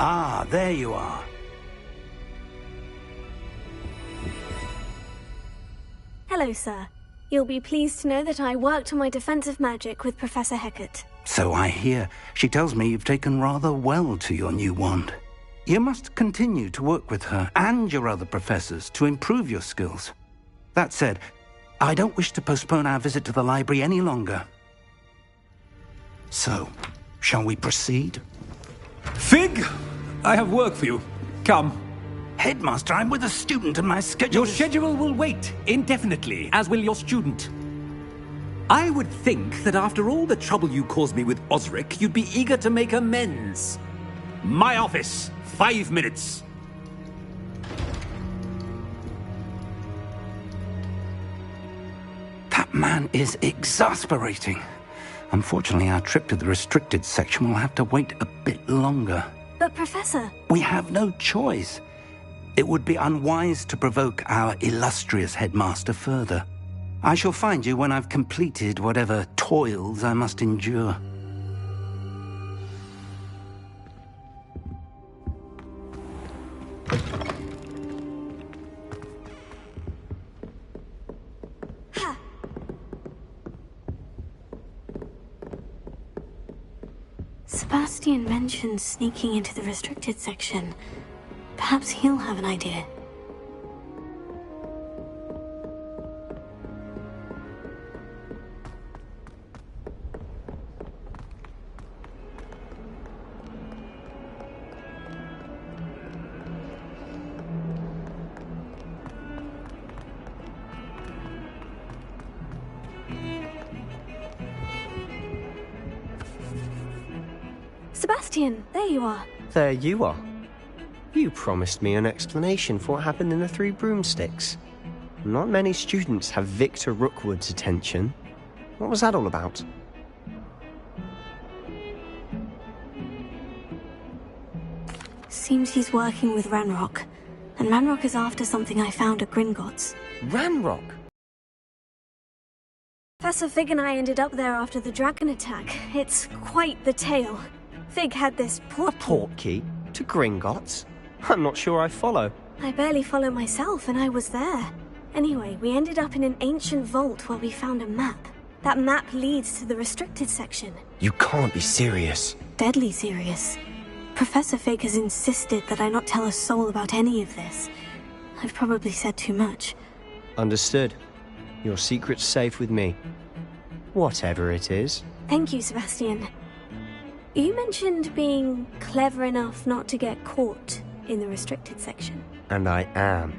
Ah, there you are. Hello, sir. You'll be pleased to know that I worked on my defensive magic with Professor Hecat. So I hear. She tells me you've taken rather well to your new wand. You must continue to work with her and your other professors to improve your skills. That said, I don't wish to postpone our visit to the library any longer. So, shall we proceed? Fig, I have work for you. Come. Headmaster, I'm with a student and my schedule... Your schedule will wait indefinitely, as will your student. I would think that after all the trouble you caused me with Osric, you'd be eager to make amends. My office, 5 minutes. That man is exasperating. Unfortunately, our trip to the restricted section will have to wait a bit longer. But, Professor... We have no choice. It would be unwise to provoke our illustrious headmaster further. I shall find you when I've completed whatever toils I must endure. Sebastian mentioned sneaking into the restricted section. Perhaps he'll have an idea. Sebastian, there you are. There you are. You promised me an explanation for what happened in the Three Broomsticks. Not many students have Victor Rookwood's attention. What was that all about? Seems he's working with Ranrock. And Ranrock is after something I found at Gringotts. Ranrock? Professor Fig and I ended up there after the dragon attack. It's quite the tale. Fig had this port... A portkey? To Gringotts? I'm not sure I follow. I barely follow myself, and I was there. Anyway, we ended up in an ancient vault where we found a map. That map leads to the restricted section. You can't be serious. Deadly serious. Professor Fig has insisted that I not tell a soul about any of this. I've probably said too much. Understood. Your secret's safe with me. Whatever it is. Thank you, Sebastian. You mentioned being clever enough not to get caught in the restricted section. And I am.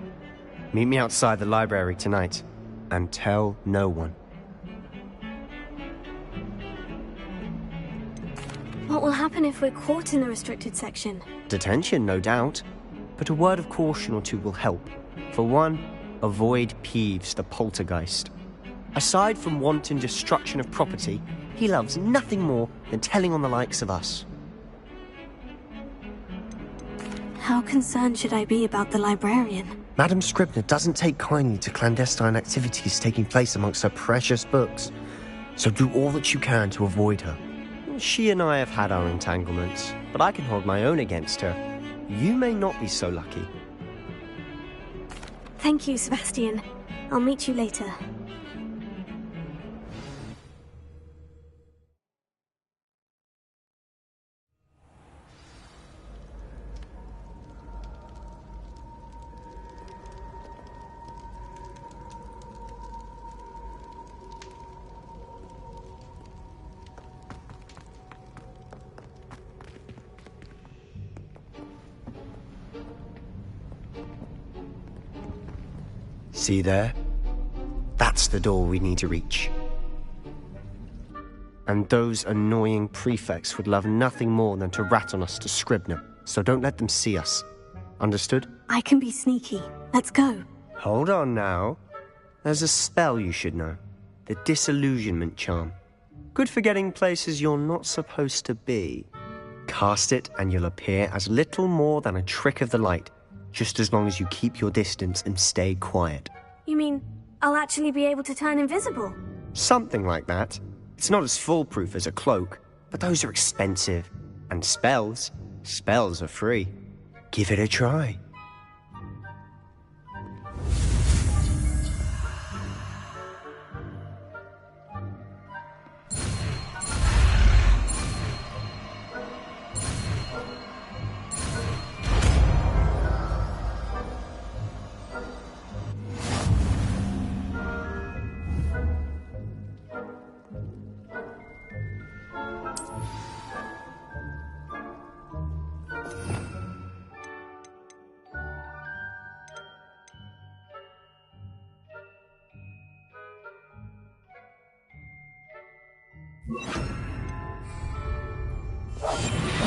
Meet me outside the library tonight. And tell no one. What will happen if we're caught in the restricted section? Detention, no doubt. But a word of caution or two will help. For one, avoid Peeves, the poltergeist. Aside from wanton destruction of property, he loves nothing more than telling on the likes of us. How concerned should I be about the librarian? Madame Scribner doesn't take kindly to clandestine activities taking place amongst her precious books. So do all that you can to avoid her. She and I have had our entanglements, but I can hold my own against her. You may not be so lucky. Thank you, Sebastian. I'll meet you later. See there? That's the door we need to reach. And those annoying prefects would love nothing more than to rat on us to Scribner, so don't let them see us. Understood? I can be sneaky. Let's go. Hold on now. There's a spell you should know. The Disillusionment Charm. Good for getting places you're not supposed to be. Cast it and you'll appear as little more than a trick of the light, just as long as you keep your distance and stay quiet. You mean I'll actually be able to turn invisible? Something like that. It's not as foolproof as a cloak, but those are expensive. And spells, Spells are free. Give it a try.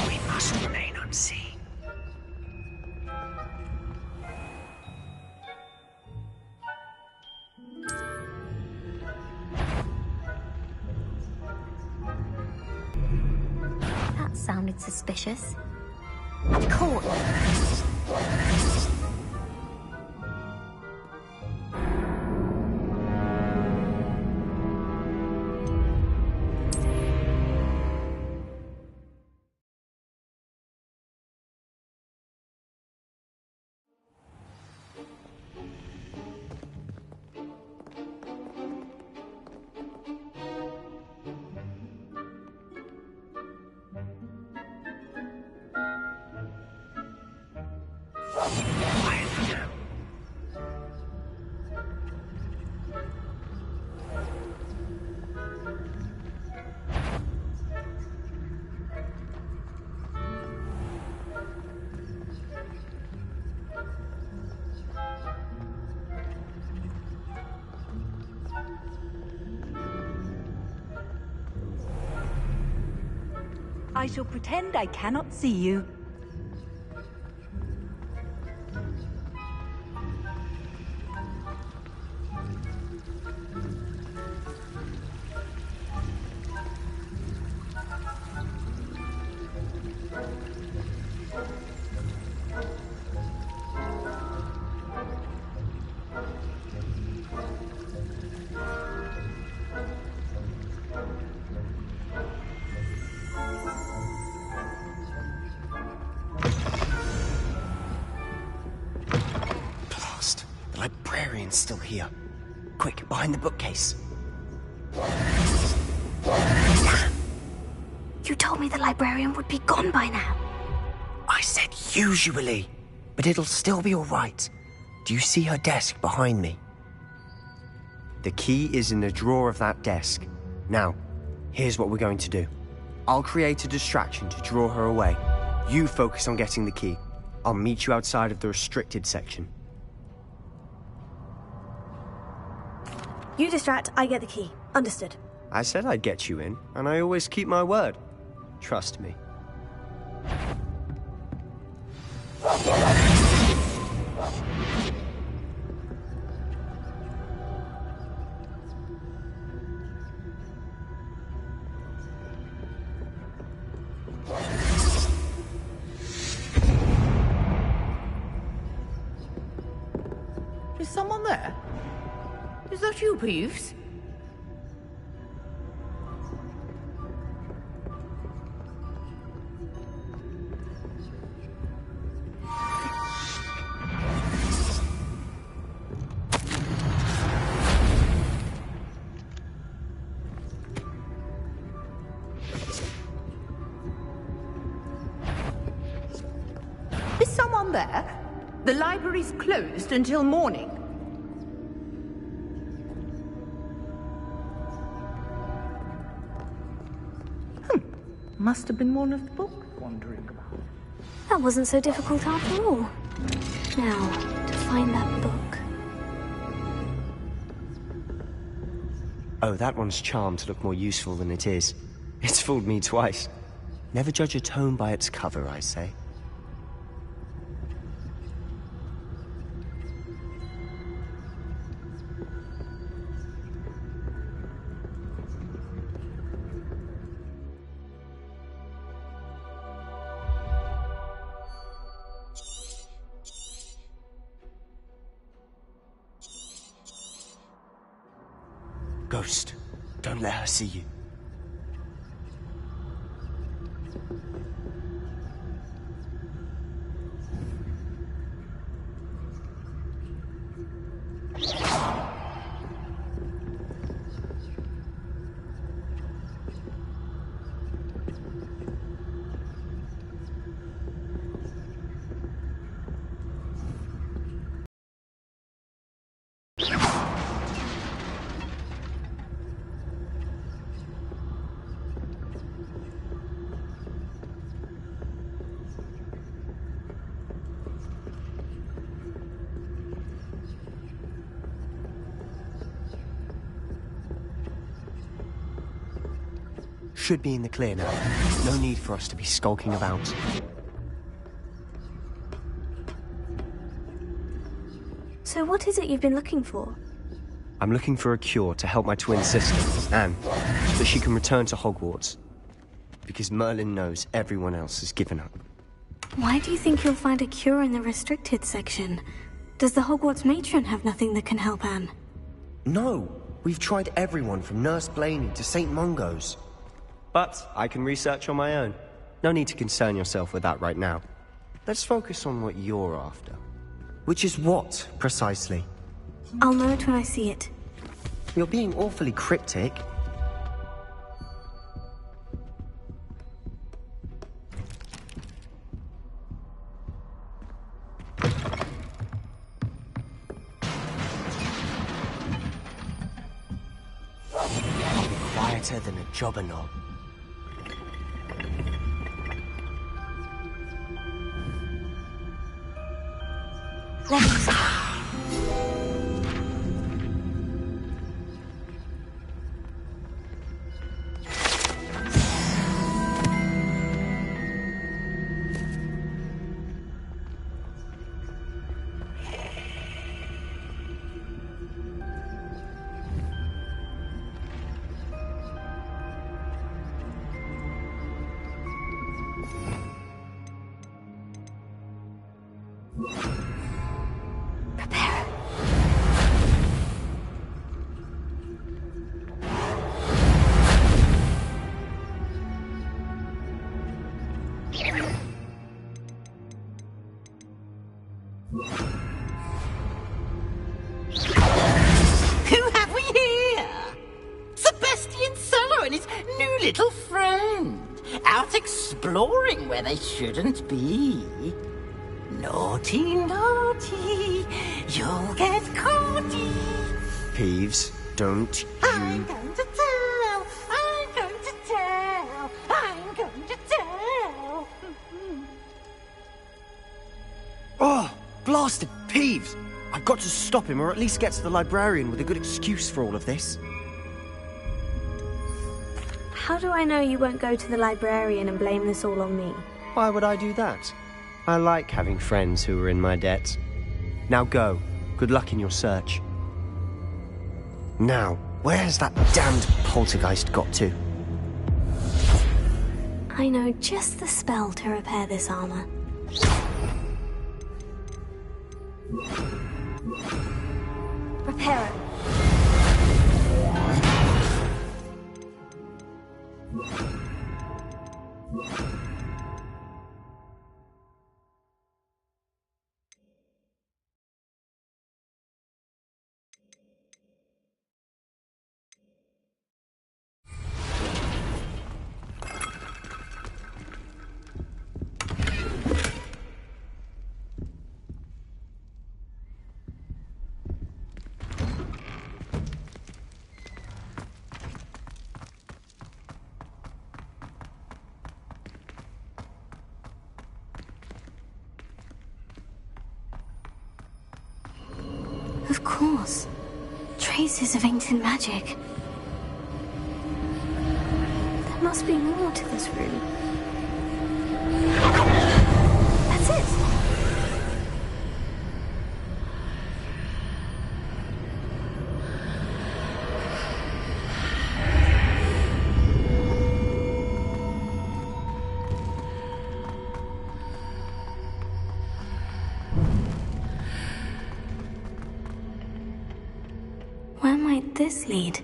We must remain unseen. That sounded suspicious. Cool. I shall pretend I cannot see you. The librarian's still here. Quick, behind the bookcase. You told me the librarian would be gone by now. I said usually, but it'll still be all right. Do you see her desk behind me? The key is in the drawer of that desk. Now, here's what we're going to do. I'll create a distraction to draw her away. You focus on getting the key. I'll meet you outside of the restricted section. You distract, I get the key. Understood. I said I'd get you in, and I always keep my word. Trust me. Is someone there? Is that you, Peeves? Is someone there? The library's closed until morning. Must have been one of the books wandering about. That wasn't so difficult after all. Now, to find that book. Oh, that one's charmed to look more useful than it is. It's fooled me twice. Never judge a tome by its cover, I say. Ghost, don't let her see you. should be in the clear now. No need for us to be skulking about. So what is it you've been looking for? I'm looking for a cure to help my twin sister, Anne, so that she can return to Hogwarts. Because Merlin knows everyone else has given up. Why do you think you'll find a cure in the restricted section? Does the Hogwarts matron have nothing that can help Anne? No, we've tried everyone from Nurse Blaney to St. Mungo's. But I can research on my own. No need to concern yourself with that right now. Let's focus on what you're after. Which is what, precisely? I'll know it when I see it. You're being awfully cryptic. I'll be quieter than a jobberknoll. Who have we here? Sebastian Cello and his new little friend. Out exploring where they shouldn't be. Naughty, naughty. You'll get caughty. Peeves, don't you... I'm going to tell. I'm going to tell. I'm going to tell. Oh, blasted Peeves! I've got to stop him, or at least get to the librarian with a good excuse for all of this. How do I know you won't go to the librarian and blame this all on me? Why would I do that? I like having friends who are in my debt. Now go. Good luck in your search. Now, where's that damned poltergeist got to? I know just the spell to repair this armor. Repair it. Of course. Traces of ancient magic. There must be more to this room. That's it! Where might this lead?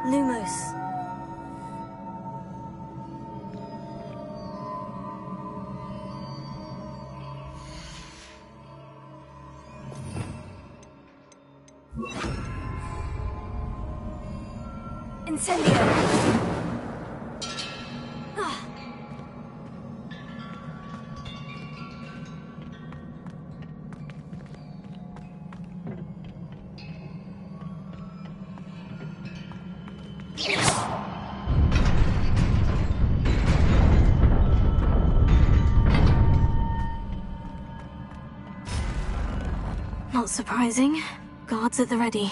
Lumos. Incendio! Not surprising. Guards at the ready.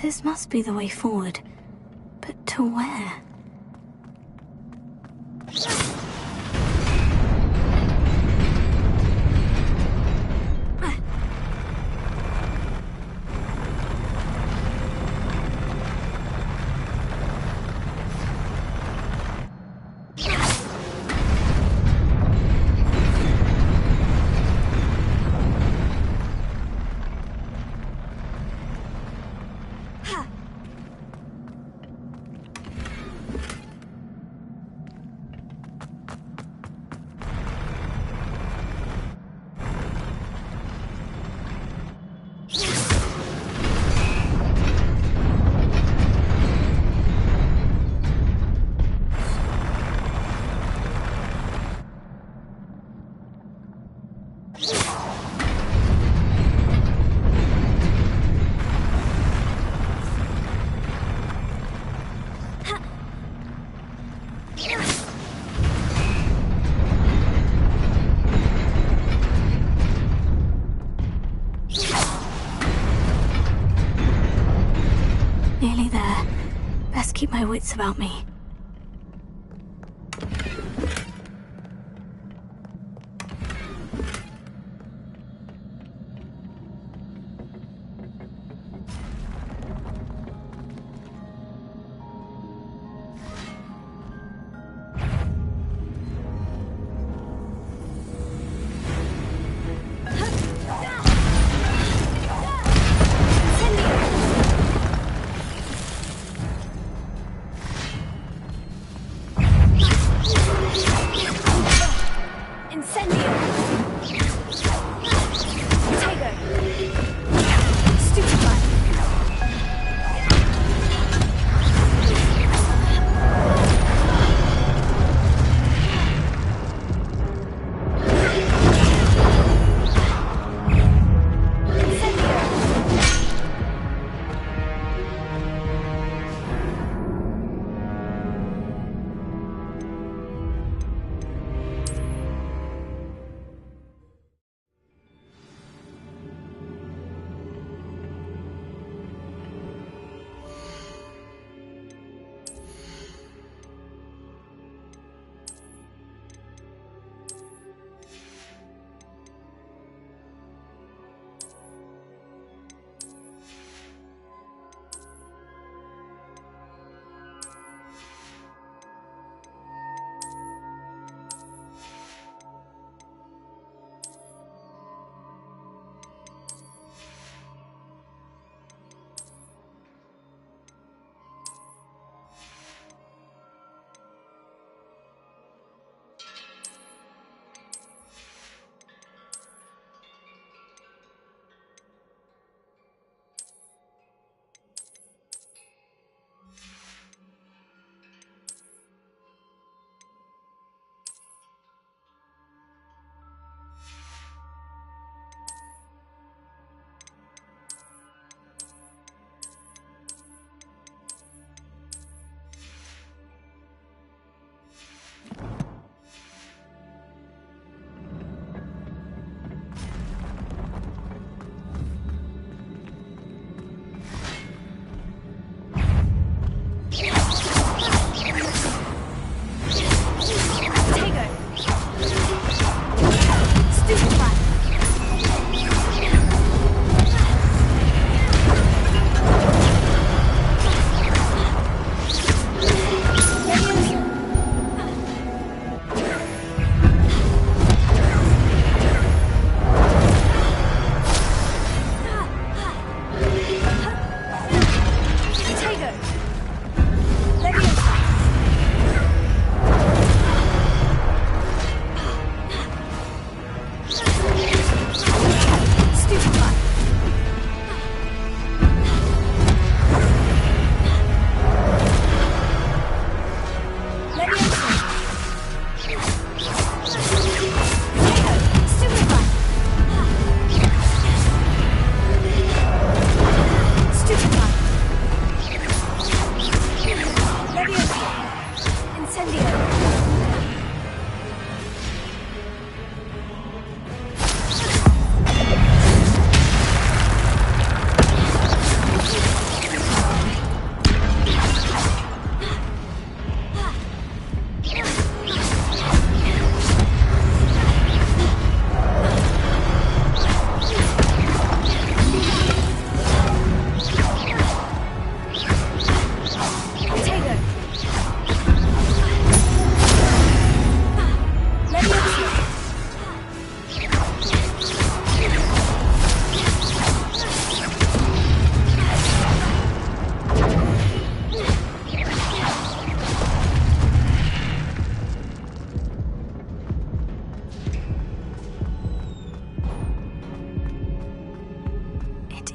This must be the way forward. But to where? Nearly there. Best keep my wits about me.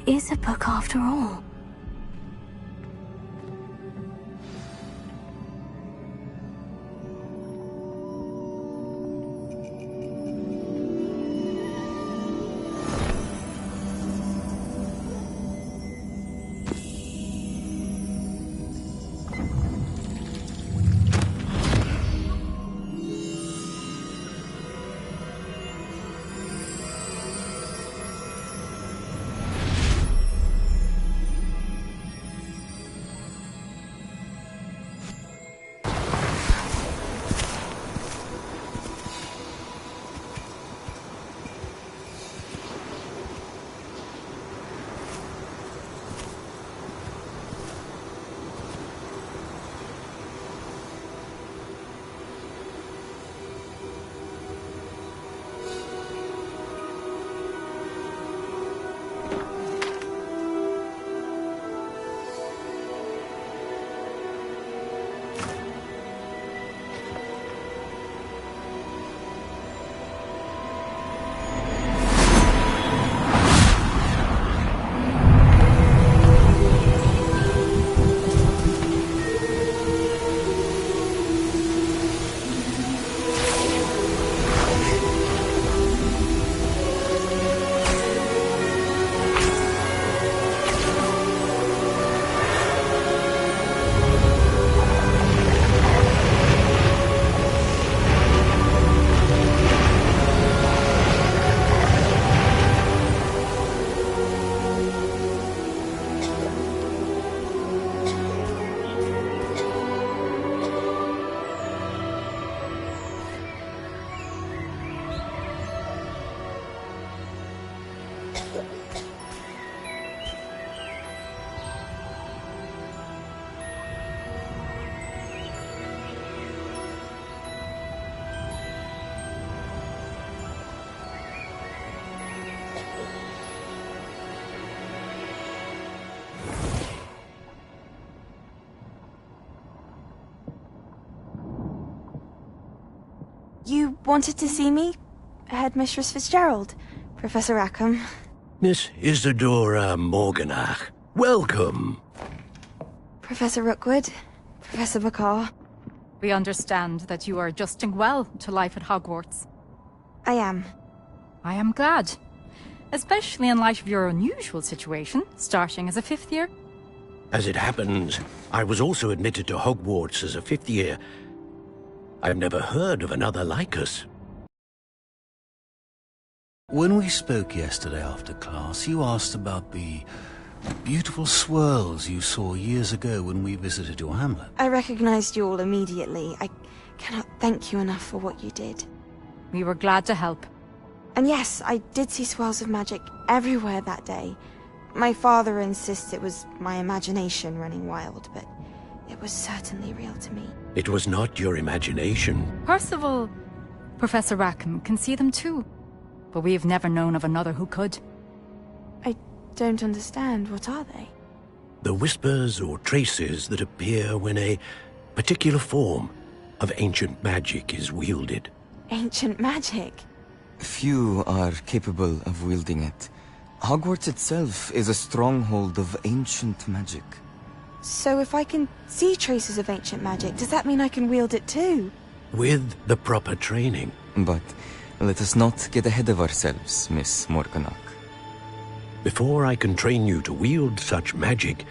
is a book after all. You wanted to see me? Headmistress Fitzgerald, Professor Rackham. Miss Isadora Morganach, welcome. Professor Rookwood, Professor Bakar. We understand that you are adjusting well to life at Hogwarts. I am. I am glad. Especially in light of your unusual situation, starting as a 5th year. As it happens, I was also admitted to Hogwarts as a 5th year. I've never heard of another like us. When we spoke yesterday after class, you asked about the beautiful swirls you saw years ago when we visited your hamlet. I recognized you all immediately. I cannot thank you enough for what you did. We were glad to help. And yes, I did see swirls of magic everywhere that day. My father insists it was my imagination running wild, but it was certainly real to me. It was not your imagination. Percival, Professor Rackham can see them too. But we have never known of another who could. I don't understand. What are they? The whispers or traces that appear when a particular form of ancient magic is wielded. Ancient magic? Few are capable of wielding it. Hogwarts itself is a stronghold of ancient magic. So if I can see traces of ancient magic, does that mean I can wield it too? With the proper training. But let us not get ahead of ourselves, Miss Morganach. Before I can train you to wield such magic,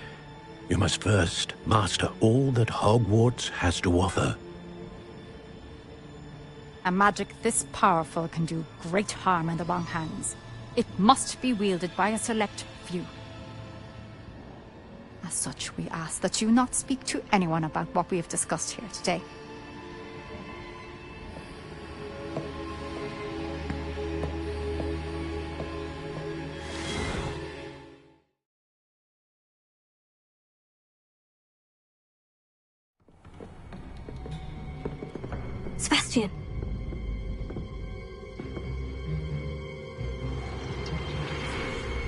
you must first master all that Hogwarts has to offer. A magic this powerful can do great harm in the wrong hands. It must be wielded by a select few. As such, we ask that you not speak to anyone about what we have discussed here today. Sebastian.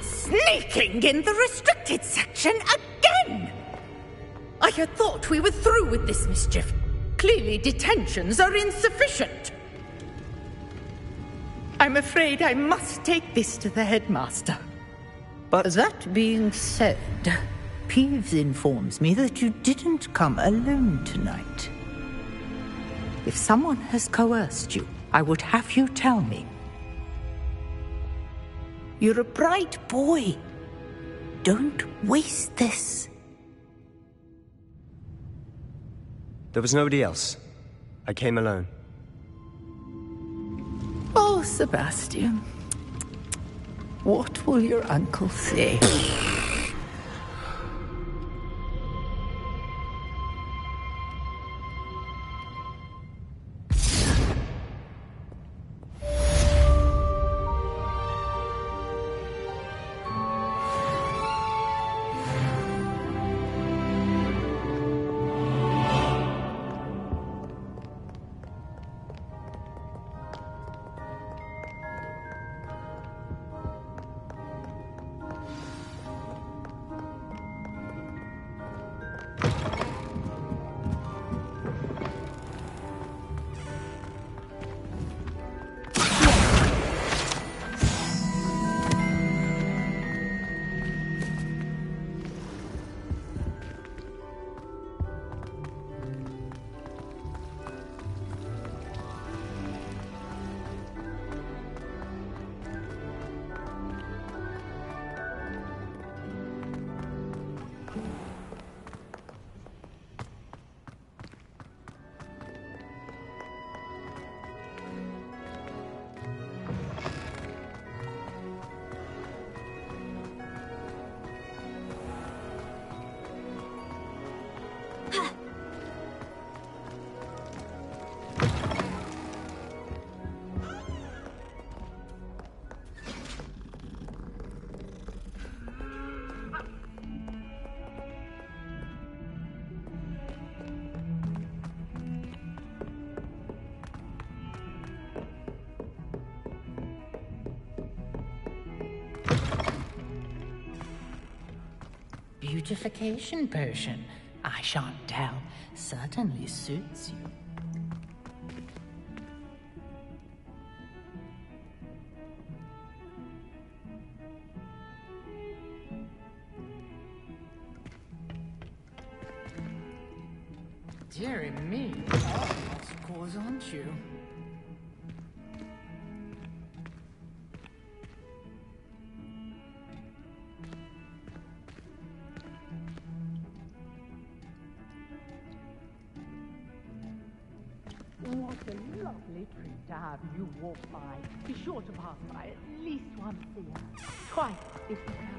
Sneaking in the restricted section again! I had thought we were through with this mischief. Clearly detentions are insufficient. I'm afraid I must take this to the headmaster. But that being said, Peeves informs me that you didn't come alone tonight. If someone has coerced you, I would have you tell me. You're a bright boy. Don't waste this. there was nobody else. I came alone. Oh, Sebastian. What will your uncle say? Beautification potion. I shan't tell. Certainly suits you. Dearie me, oh, lots of cause, aren't you? What a lovely treat to have you walk by. Be sure to pass by at least once a year. Twice if you can.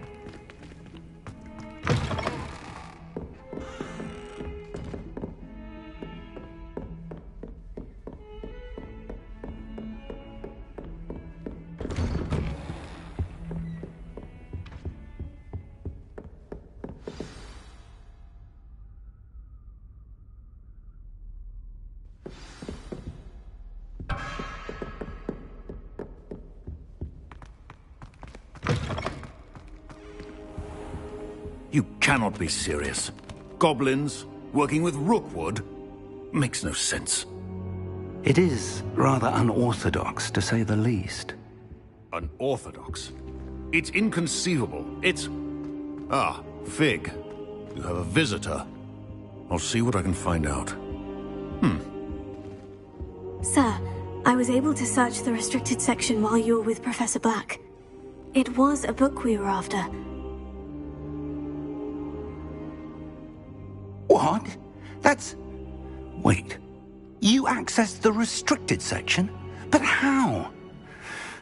You cannot be serious. Goblins working with Rookwood makes no sense. It is rather unorthodox, to say the least. Unorthodox? It's inconceivable. It's... Ah, Fig. You have a visitor. I'll see what I can find out. Sir, I was able to search the restricted section while you were with Professor Black. It was a book we were after. What? That's... Wait. You accessed the restricted section? But how?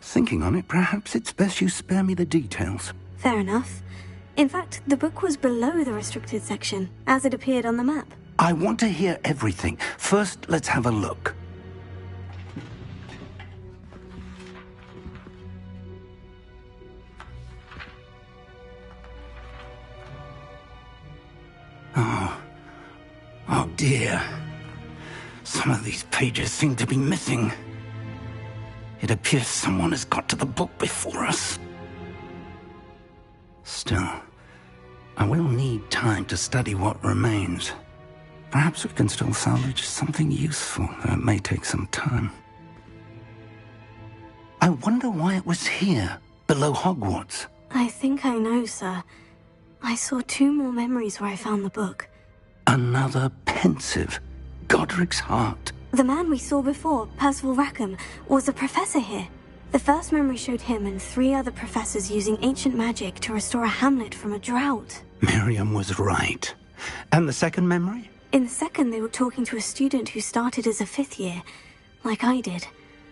Thinking on it, perhaps it's best you spare me the details. Fair enough. In fact, the book was below the restricted section, as it appeared on the map. I want to hear everything. First, let's have a look. Oh dear. Some of these pages seem to be missing. It appears someone has got to the book before us. Still, I will need time to study what remains. Perhaps we can still salvage something useful, though it may take some time. I wonder why it was here, below Hogwarts. I think I know, sir. I saw 2 more memories where I found the book. Another pensive. Godric's heart. The man we saw before, Percival Rackham, was a professor here. The first memory showed him and 3 other professors using ancient magic to restore a hamlet from a drought. Miriam was right. And the second memory? In the second, they were talking to a student who started as a 5th year, like I did.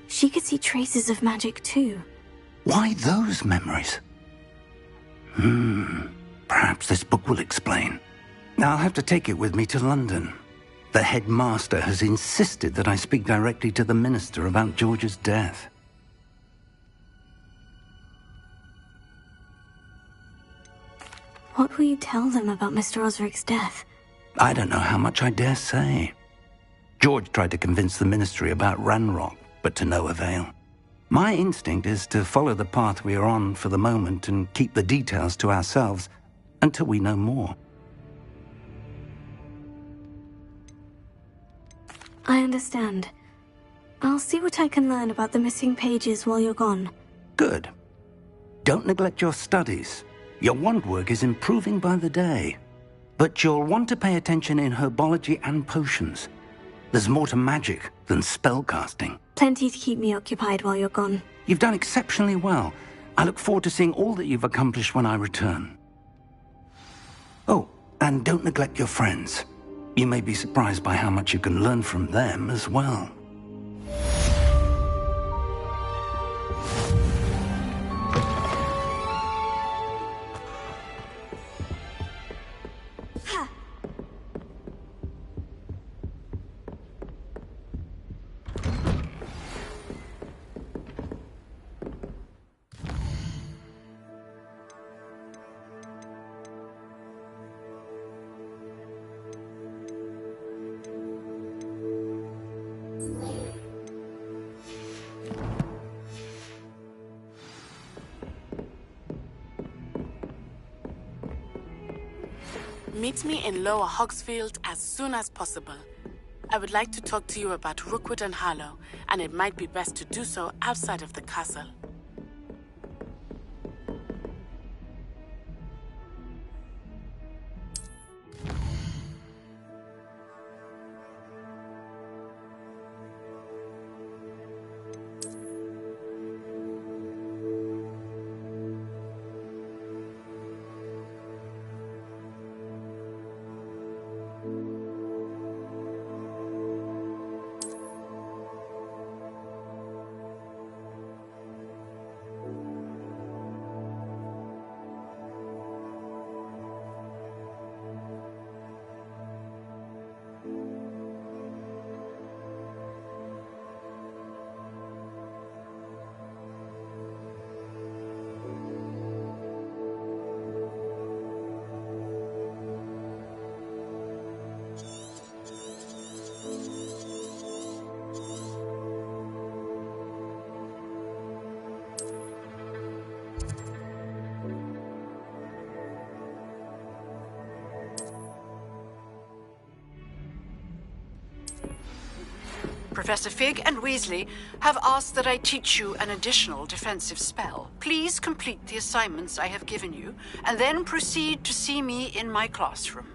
She could see traces of magic too. Why those memories? Perhaps this book will explain. I'll have to take it with me to London. The headmaster has insisted that I speak directly to the minister about George's death. What will you tell them about Mr. Osric's death? I don't know how much I dare say. George tried to convince the ministry about Ranrock, but to no avail. My instinct is to follow the path we are on for the moment and keep the details to ourselves until we know more. I understand. I'll see what I can learn about the missing pages while you're gone. Good. Don't neglect your studies. Your wand work is improving by the day. But you'll want to pay attention in herbology and potions. There's more to magic than spellcasting. Plenty to keep me occupied while you're gone. You've done exceptionally well. I look forward to seeing all that you've accomplished when I return. Oh, and don't neglect your friends. You may be surprised by how much you can learn from them as well. Meet me in Lower Hogsfield as soon as possible. I would like to talk to you about Rookwood and Harlow, and it might be best to do so outside of the castle. Professor Fig and Weasley have asked that I teach you an additional defensive spell. Please complete the assignments I have given you, and then proceed to see me in my classroom.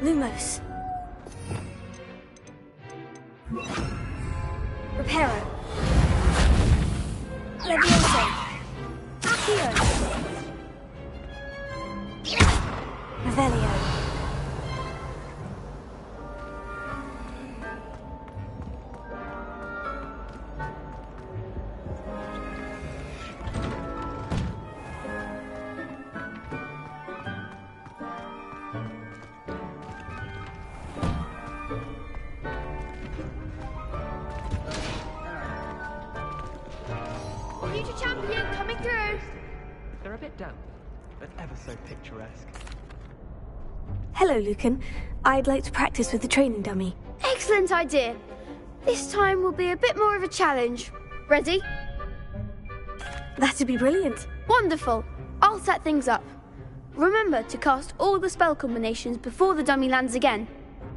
Lumos. Reparo. Levioso. Accio. Revelio. Future champion coming through. They're a bit damp, but ever so picturesque. Hello, Lucan. I'd like to practice with the training dummy. Excellent idea. This time will be a bit more of a challenge. Ready? That'd be brilliant. Wonderful. I'll set things up. Remember to cast all the spell combinations before the dummy lands again.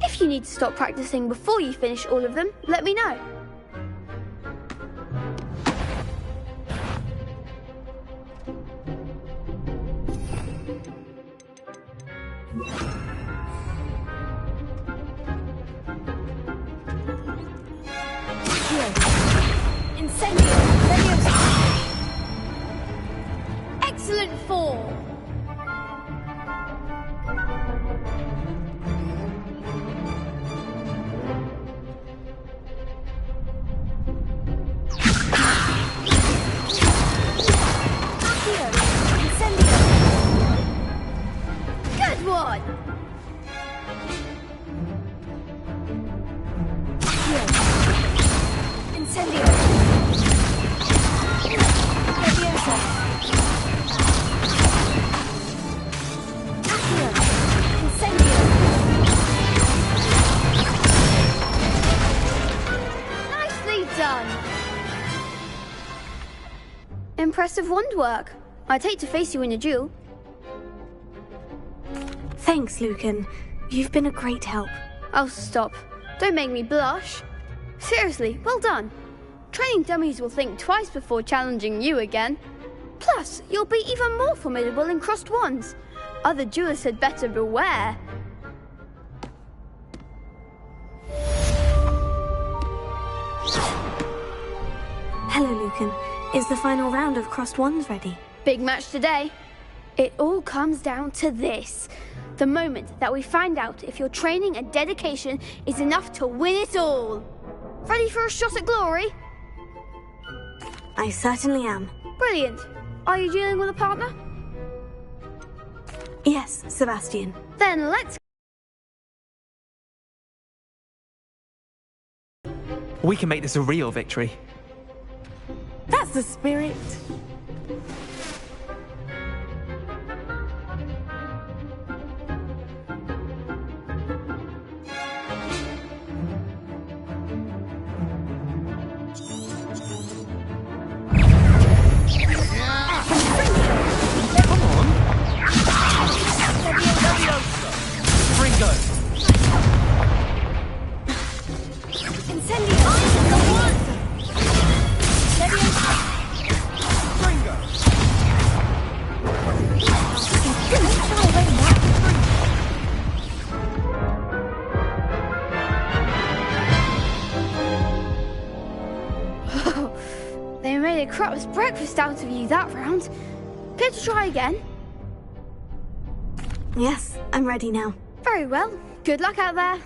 If you need to stop practicing before you finish all of them, let me know. Incendio! Excellent fall! Good one! Incendio! Levioso! Accio! Incendio! Nicely done! Impressive wand work. I'd hate to face you in a duel. Thanks, Lucan. You've been a great help. Oh, stop. Don't make me blush. Seriously, well done. Training dummies will think twice before challenging you again. Plus, you'll be even more formidable in crossed wands. Other duelists had better beware. Hello, Lucan. Is the final round of crossed wands ready? Big match today. It all comes down to this. The moment that we find out if your training and dedication is enough to win it all. Ready for a shot at glory? I certainly am. Brilliant. Are you dealing with a partner? Yes, Sebastian. Then let's... We can make this a real victory. That's the spirit. They made a crap's breakfast out of you that round. Care to try again? Yes, I'm ready now. Very well. Good luck out there.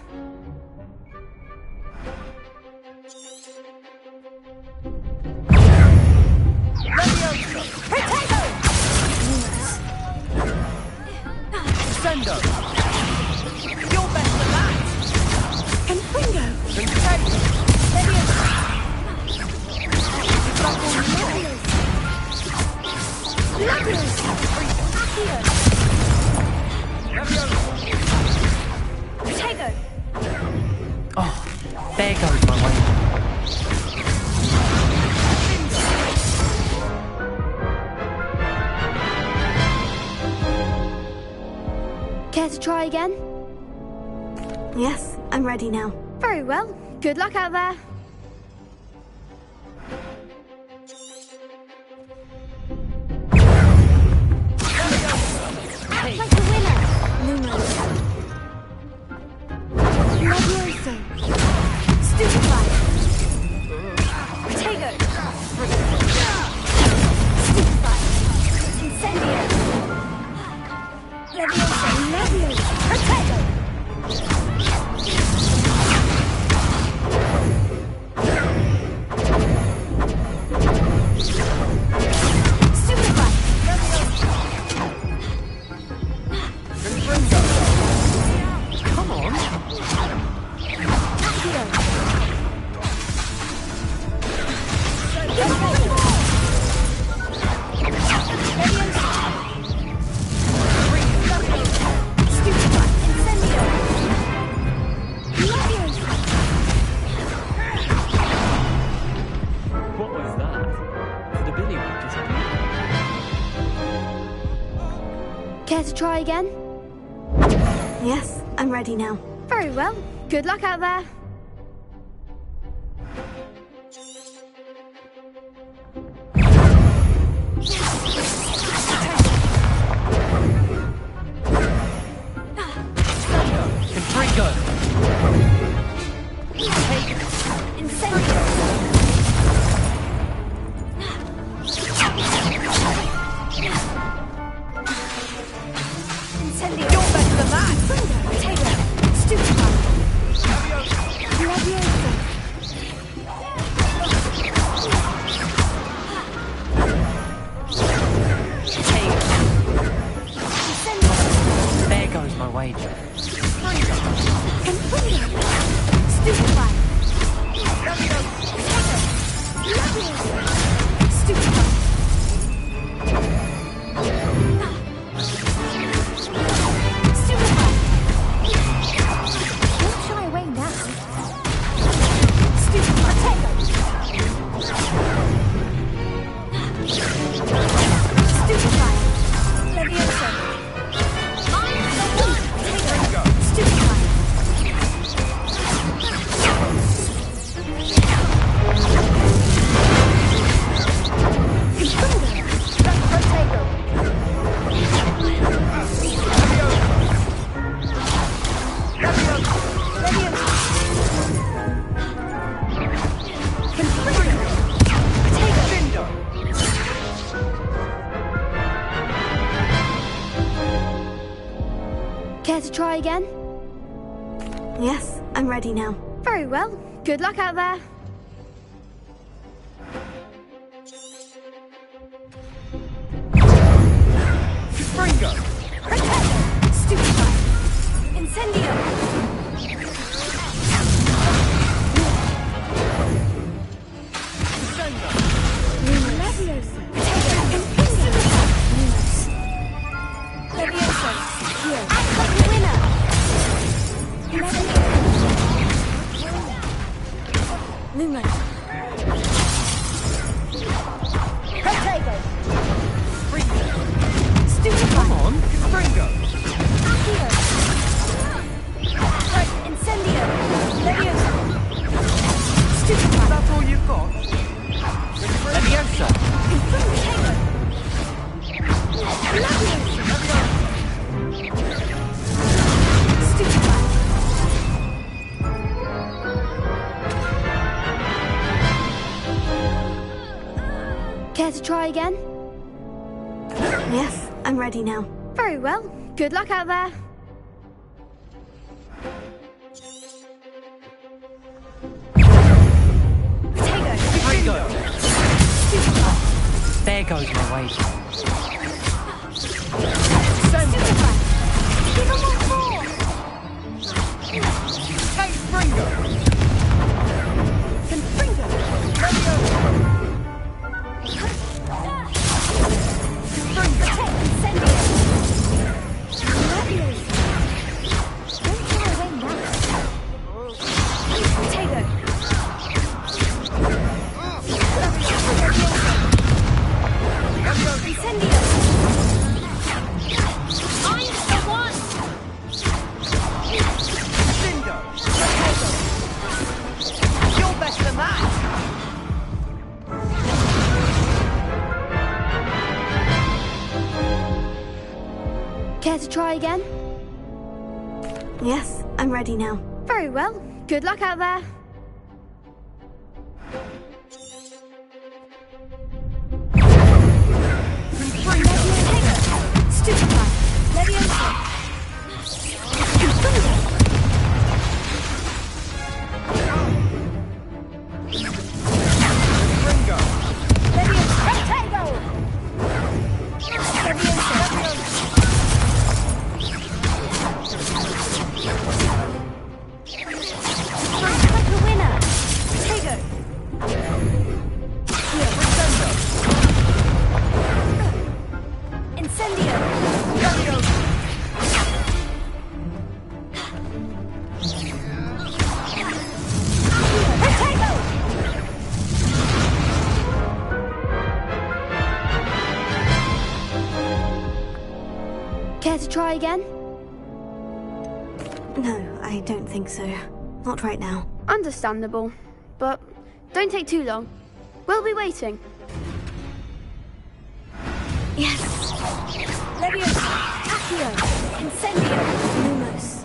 Sendo! You're best at that! And Ringo! Oh, there goes my way. Care to try again? Yes, I'm ready now. Very well. Good luck out there. Act like a winner! Lumos. Care to try again? Yes, I'm ready now. Very well. Good luck out there. Confringo! Take Incendio! Incendio! You're better than that! Potato! Stupefy! Leviosa! Incendio! There goes my wager. Stupefy! Leviosa! Stupefy! Care to try again? Yes, I'm ready now. Very well. Good luck out there. Confringo! Stupefy! Incendio! Leviosa! Leviosa! Here! Winner! Lumos! Protego! Stupefy! Come on, Confringo! Accio! Incendio! Leviosa! Stupefy! That's all you've got? Leviosa! Protego! Leviosa! Stupefy! Care to try again? Yes, I'm ready now. Very well. Good luck out there. Confringo! There goes my wager. Stupefy! Give him more force! Take Fringo! Confringo! You're better than that! Care to try again? Yes, I'm ready now. Very well. Good luck out there. Stupefy! Leviosa! Fringo! Leviosa! Protego! Leviosa! Care to try again? No, I don't think so. Not right now. Understandable. But don't take too long. We'll be waiting. Yes! Leviosa! Accio! Incendio! Lumos!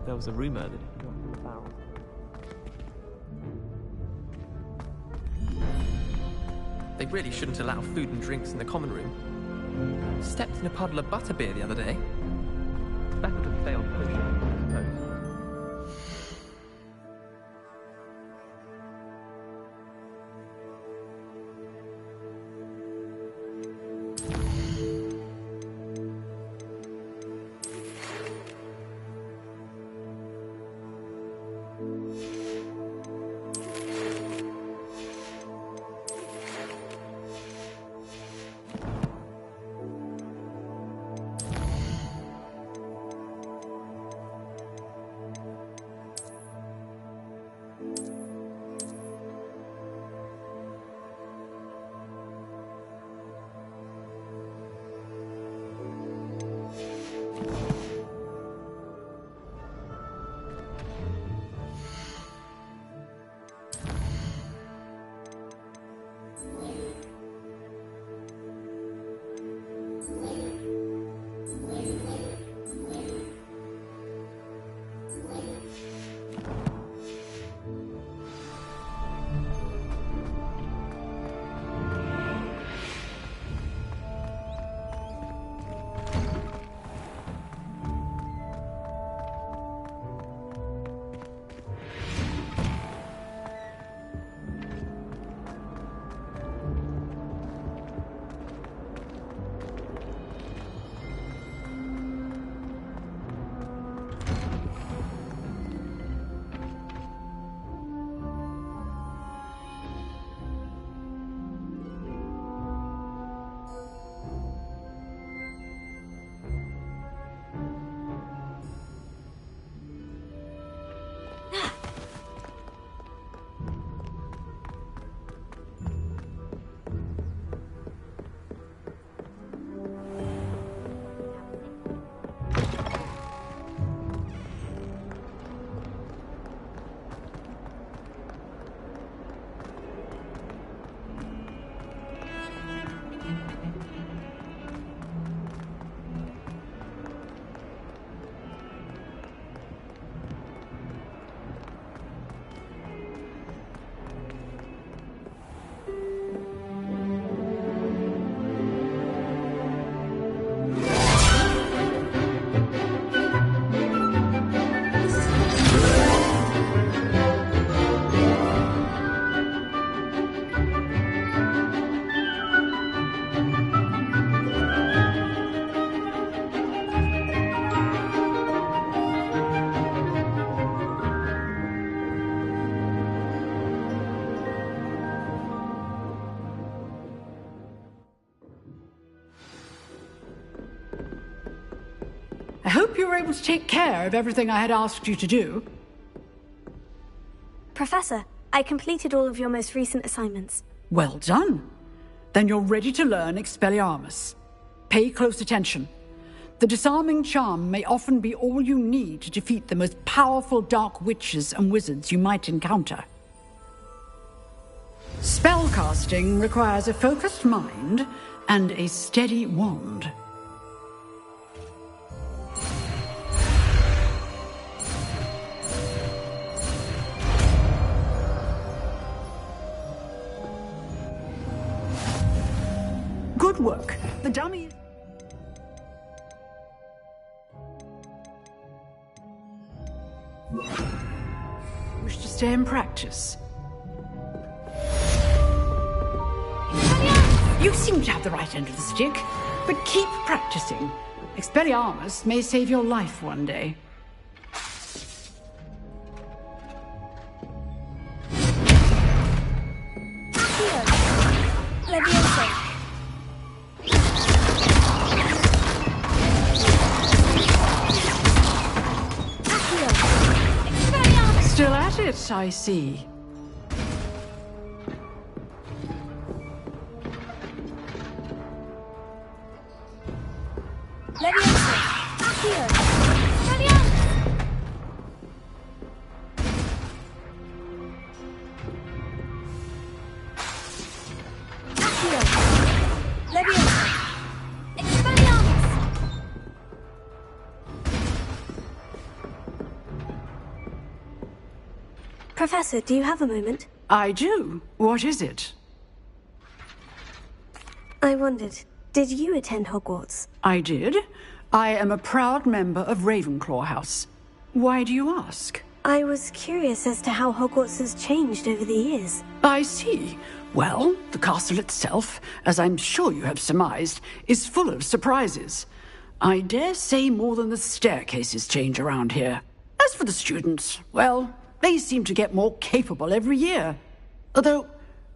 There was a rumor that he got in the barrel. They really shouldn't allow food and drinks in the common room. Stepped in a puddle of butterbeer the other day. That would have failed potion, I suppose. I hope you were able to take care of everything I had asked you to do. Professor, I completed all of your most recent assignments. Well done. Then you're ready to learn Expelliarmus. Pay close attention. The disarming charm may often be all you need to defeat the most powerful dark witches and wizards you might encounter. Spellcasting requires a focused mind and a steady wand. Good work. The dummy... Wish to stay and practice? You seem to have the right end of the stick, but keep practicing. Expelliarmus may save your life one day. Leviosa. Yes, I see. Professor, do you have a moment? I do. What is it? I wondered, did you attend Hogwarts? I did. I am a proud member of Ravenclaw House. Why do you ask? I was curious as to how Hogwarts has changed over the years. I see. Well, the castle itself, as I'm sure you have surmised, is full of surprises. I dare say more than the staircases change around here. As for the students, well, they seem to get more capable every year. Although,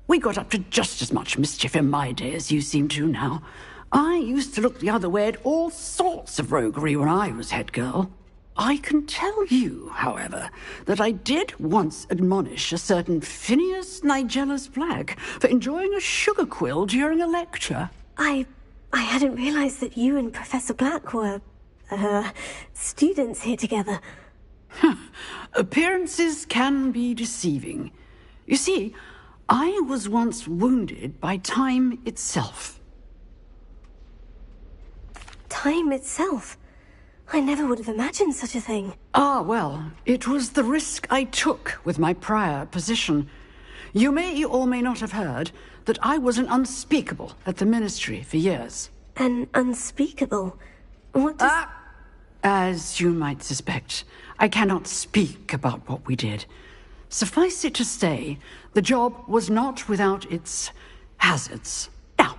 we got up to just as much mischief in my day as you seem to now. I used to look the other way at all sorts of roguery when I was head girl. I can tell you, however, that I did once admonish a certain Phineas Nigellus Black for enjoying a sugar quill during a lecture. I hadn't realized that you and Professor Black were, students here together. Appearances can be deceiving. You see, I was once wounded by time itself. Time itself? I never would have imagined such a thing. Ah, well, it was the risk I took with my prior position. You may or may not have heard that I was an unspeakable at the Ministry for years. An unspeakable? What does... As you might suspect, I cannot speak about what we did. Suffice it to say, the job was not without its hazards. Now,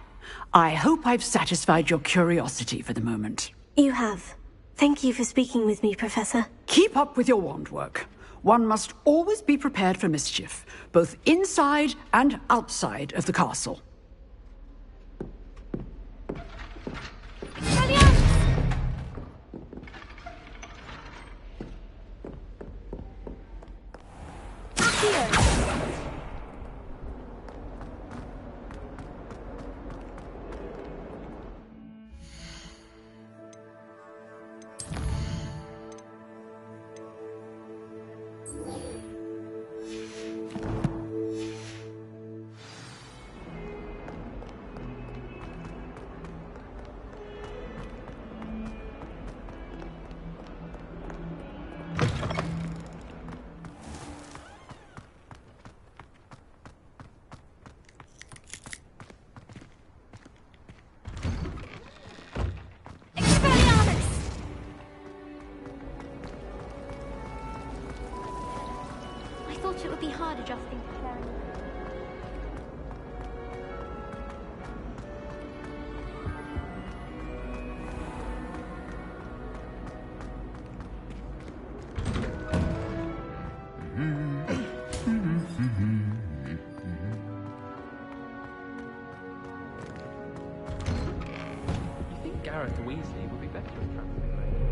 I hope I've satisfied your curiosity for the moment. You have. Thank you for speaking with me, Professor. Keep up with your wand work. One must always be prepared for mischief, both inside and outside of the castle. I thought it would be hard adjusting to sharing. You think Gareth Weasley would be better at translating?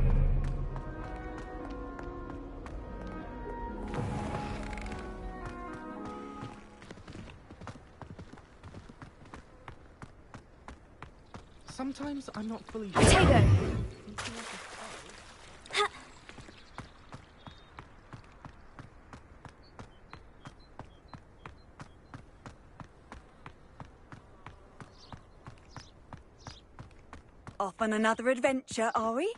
Sometimes I'm not fully sure. Potato! Off on another adventure, are we?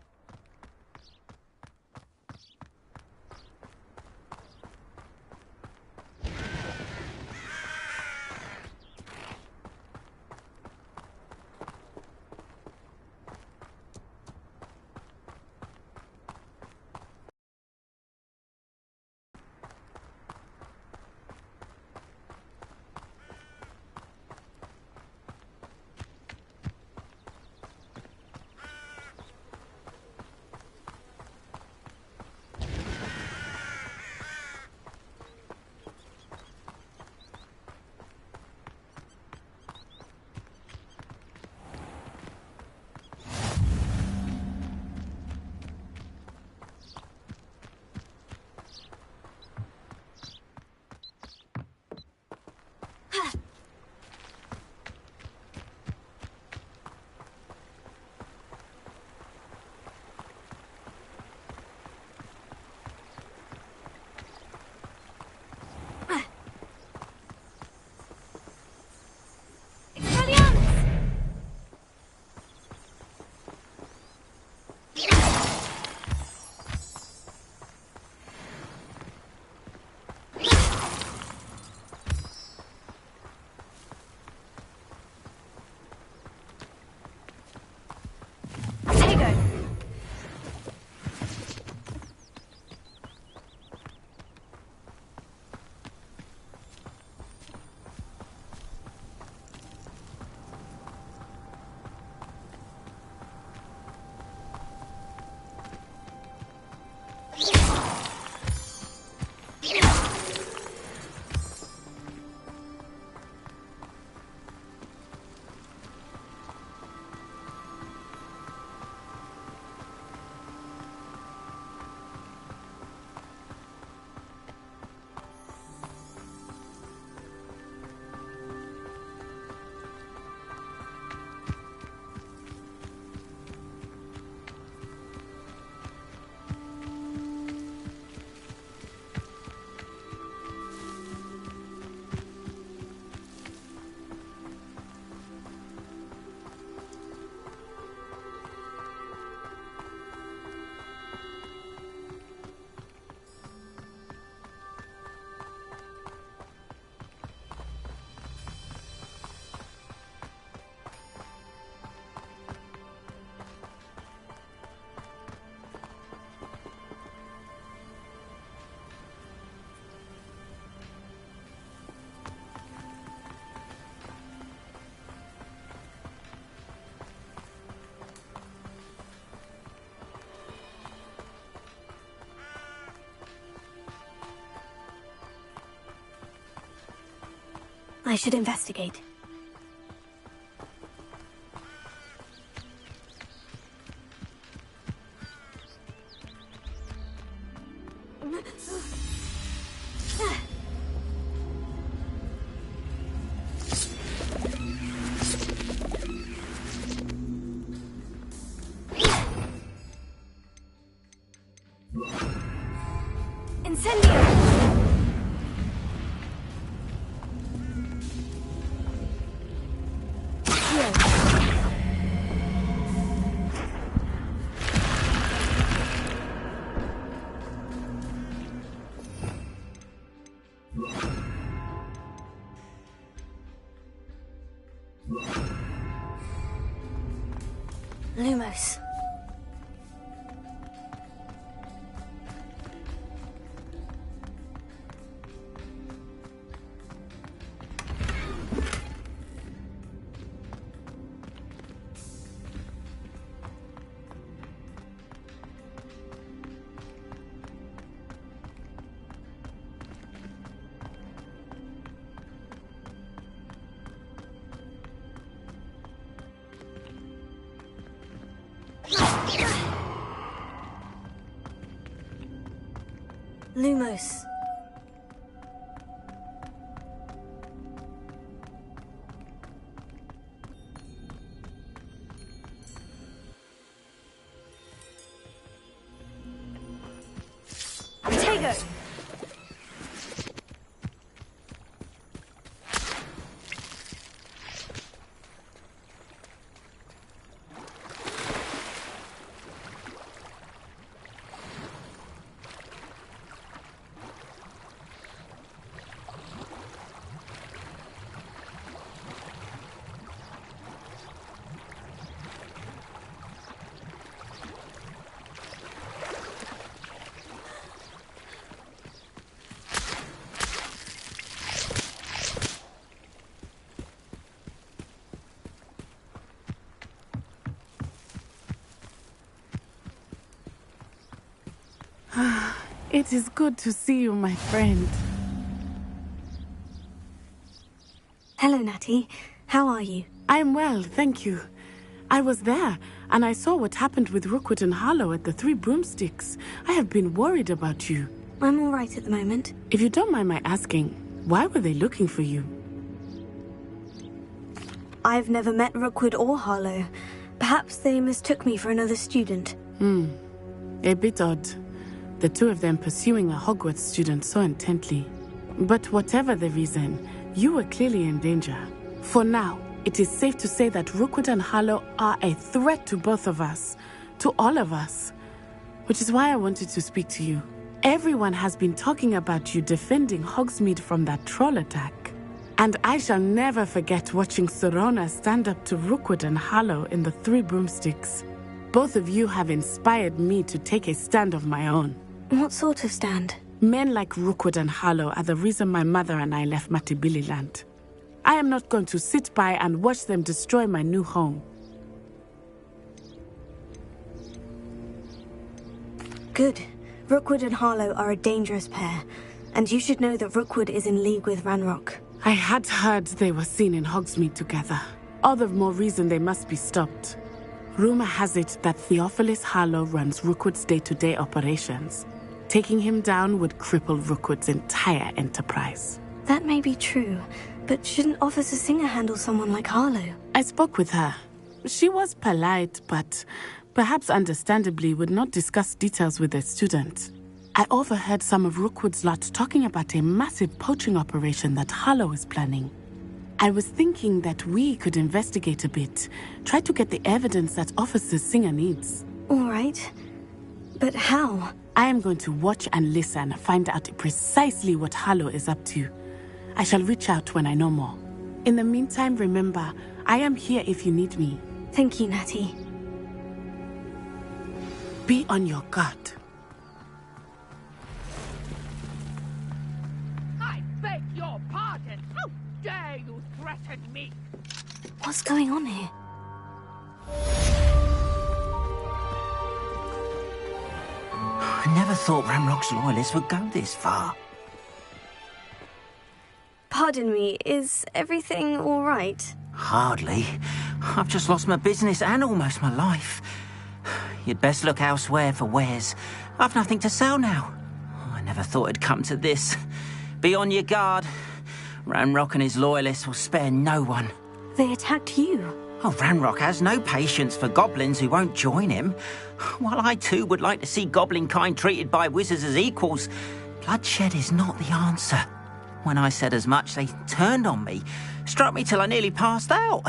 I should investigate. Lumos. Lumos. Tego! It is good to see you, my friend. Hello, Natty. How are you? I'm well, thank you. I was there, and I saw what happened with Rookwood and Harlow at the Three Broomsticks. I have been worried about you. I'm all right at the moment. If you don't mind my asking, why were they looking for you? I've never met Rookwood or Harlow. Perhaps they mistook me for another student. A bit odd. The two of them pursuing a Hogwarts student so intently. But whatever the reason, you were clearly in danger. For now, it is safe to say that Rookwood and Harlow are a threat to both of us. To all of us. Which is why I wanted to speak to you. Everyone has been talking about you defending Hogsmeade from that troll attack. And I shall never forget watching Sorona stand up to Rookwood and Harlow in the Three Broomsticks. Both of you have inspired me to take a stand of my own. What sort of stand? Men like Rookwood and Harlow are the reason my mother and I left Matabeleland. I am not going to sit by and watch them destroy my new home. Good. Rookwood and Harlow are a dangerous pair, and you should know that Rookwood is in league with Ranrock. I had heard they were seen in Hogsmeade together. All the more reason they must be stopped. Rumor has it that Theophilus Harlow runs Rookwood's day-to-day operations. Taking him down would cripple Rookwood's entire enterprise. That may be true, but shouldn't Officer Singer handle someone like Harlow? I spoke with her. She was polite, but perhaps understandably would not discuss details with a student. I overheard some of Rookwood's lot talking about a massive poaching operation that Harlow is planning. I was thinking that we could investigate a bit, try to get the evidence that Officer Singer needs. All right. But how? I am going to watch and listen, find out precisely what Harlow is up to. I shall reach out when I know more. In the meantime, remember, I am here if you need me. Thank you, Natty. Be on your guard. I beg your pardon. How dare you threaten me? What's going on here? I never thought Ranrock's loyalists would go this far. Pardon me, is everything all right? Hardly. I've just lost my business and almost my life. You'd best look elsewhere for wares. I've nothing to sell now. I never thought it'd come to this. Be on your guard. Ranrock and his loyalists will spare no one. They attacked you. Oh, Ranrock has no patience for goblins who won't join him. While I too would like to see goblin kind treated by wizards as equals, bloodshed is not the answer. When I said as much, they turned on me, struck me till I nearly passed out.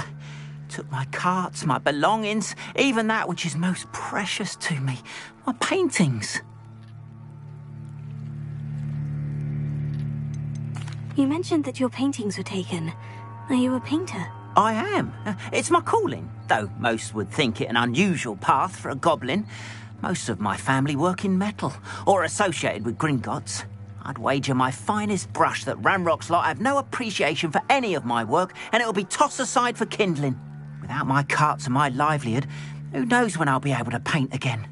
Took my carts, my belongings, even that which is most precious to me, my paintings. You mentioned that your paintings were taken. Are you a painter? I am. It's my calling, though most would think it an unusual path for a goblin. Most of my family work in metal, or associated with Gringotts. I'd wager my finest brush that Ranrock's lot have no appreciation for any of my work, and it'll be tossed aside for kindling. Without my carts and my livelihood, who knows when I'll be able to paint again.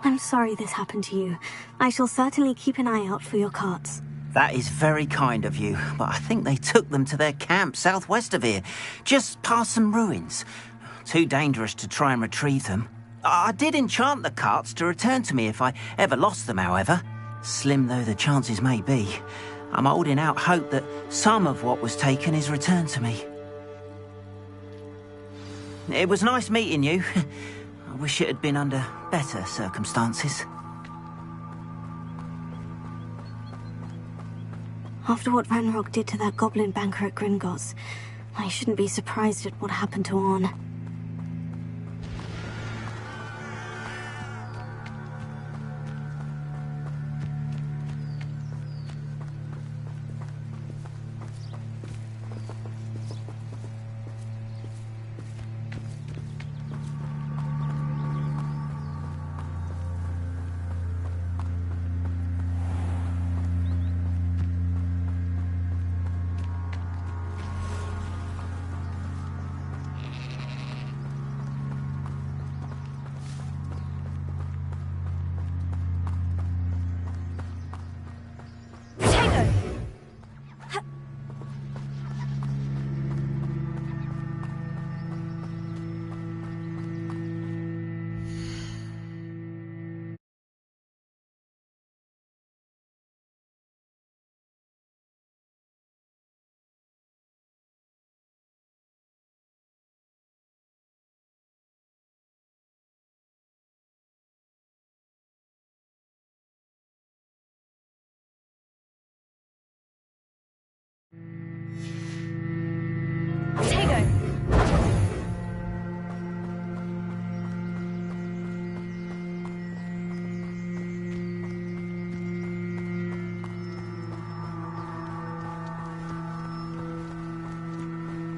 I'm sorry this happened to you. I shall certainly keep an eye out for your carts. That is very kind of you, but I think they took them to their camp southwest of here, just past some ruins. Too dangerous to try and retrieve them. I did enchant the carts to return to me if I ever lost them, however. Slim though the chances may be, I'm holding out hope that some of what was taken is returned to me. It was nice meeting you. I wish it had been under better circumstances. After what Ranrock did to that goblin banker at Gringotts, I shouldn't be surprised at what happened to Arn.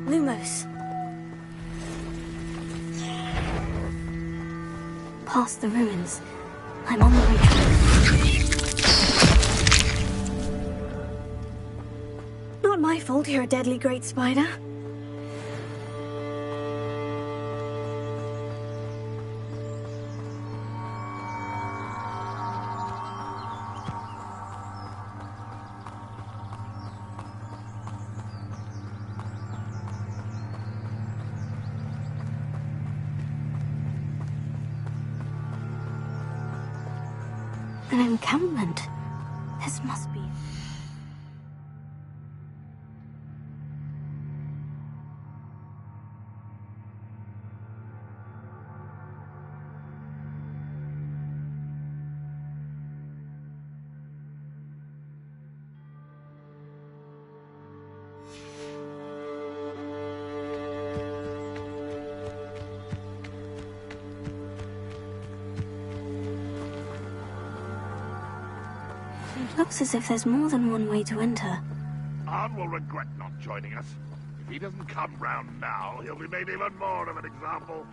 Lumos. Past the ruins. I'm on the right track. Not my fault you're a deadly great spider. An encampment. This must be... It looks as if there's more than one way to enter. Arn will regret not joining us. If he doesn't come round now, he'll be made even more of an example.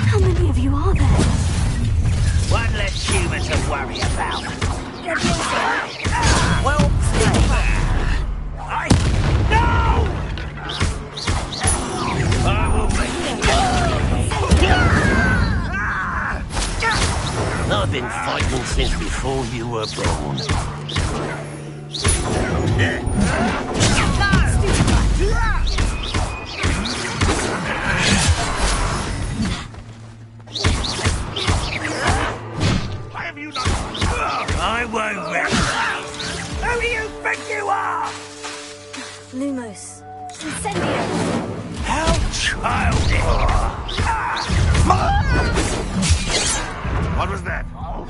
How many of you are there? One less human to worry about. think you are? Lumos. Incendio! How childish! What was that? I'll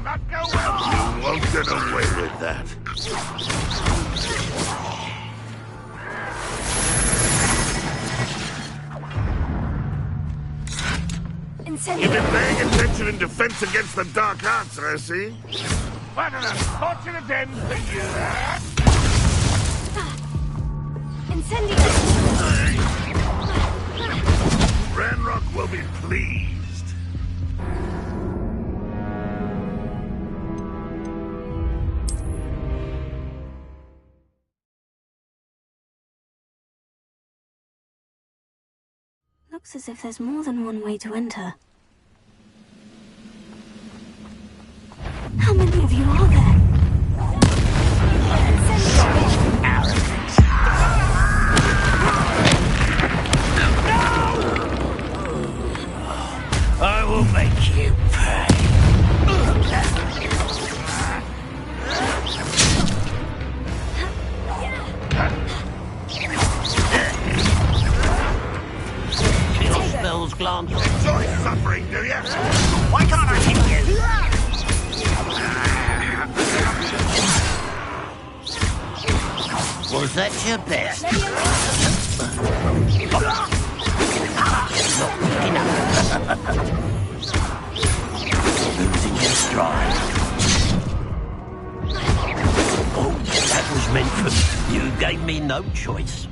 not go well. You won't get away with that. Incendio! You've been paying attention in defense against the dark arts, I see. What an unfortunate end for you. Incendio! Ranrock will be pleased. Looks as if there's more than one way to enter. How many of you are there? I will make you pay. Your spells glance. Enjoy suffering, do you? Why can't I hit you? Was that your best? Not enough. Losing your stride. Oh, that was meant for me. You gave me no choice.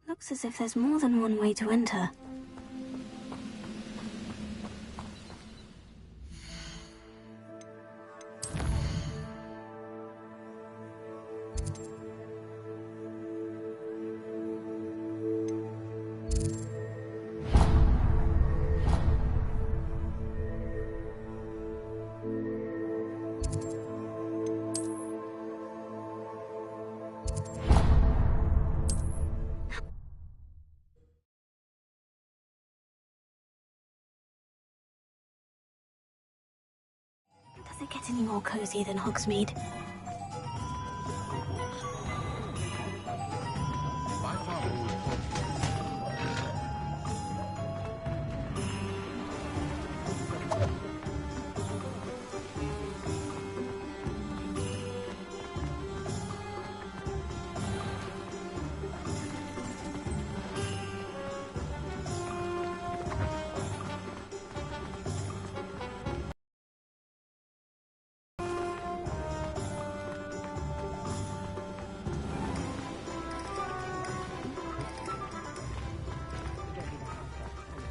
Looks as if there's more than one way to enter. Does it get any more cozy than Hogsmeade?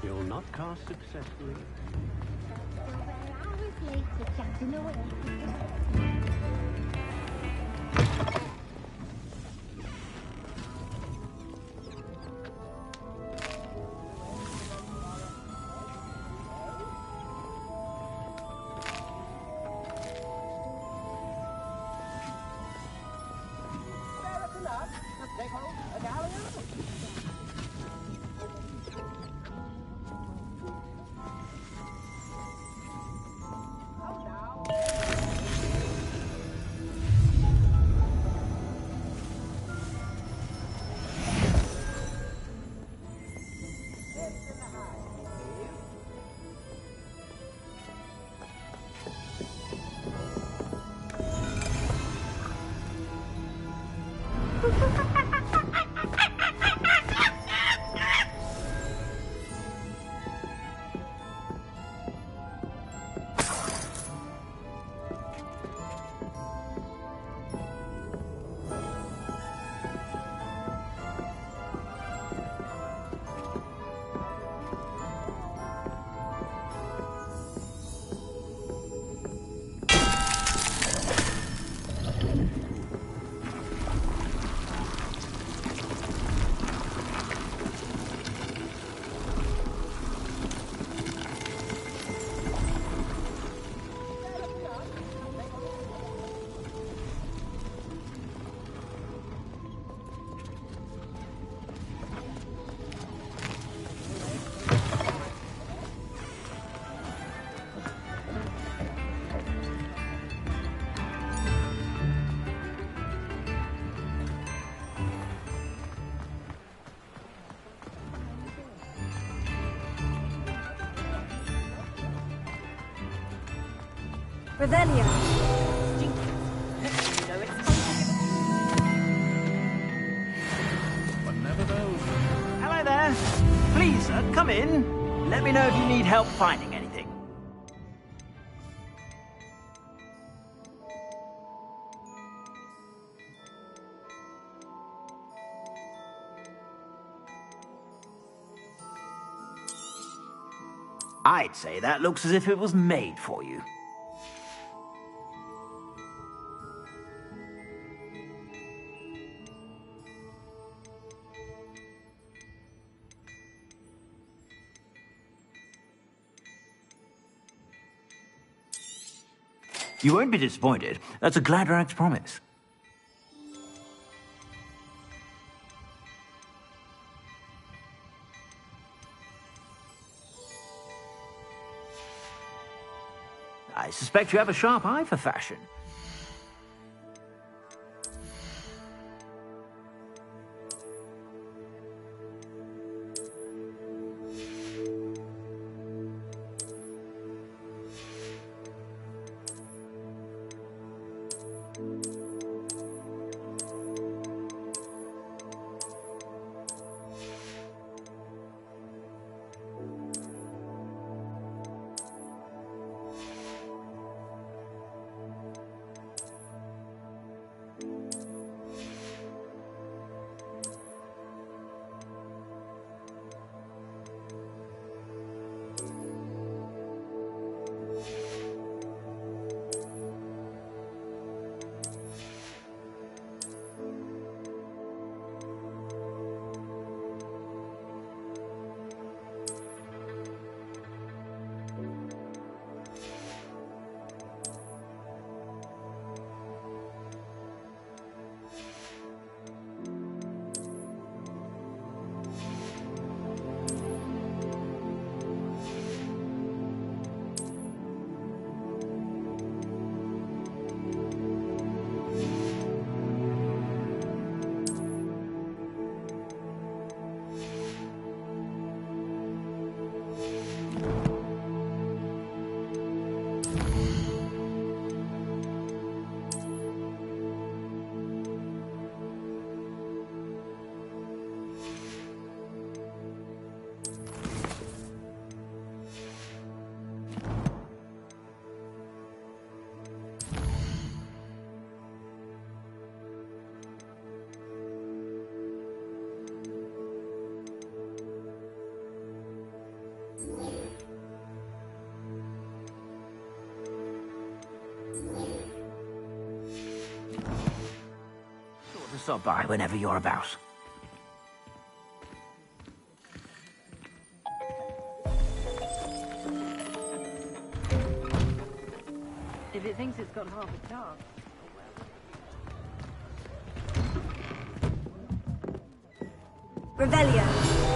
You'll not cast successfully. Revelio. One never knows. Hello there. Please, come in. Let me know if you need help finding anything. I'd say that looks as if it was made for you. You won't be disappointed. That's a Gladrag's promise. I suspect you have a sharp eye for fashion. Stop by whenever you're about. If it thinks it's got half a chance. Revelio.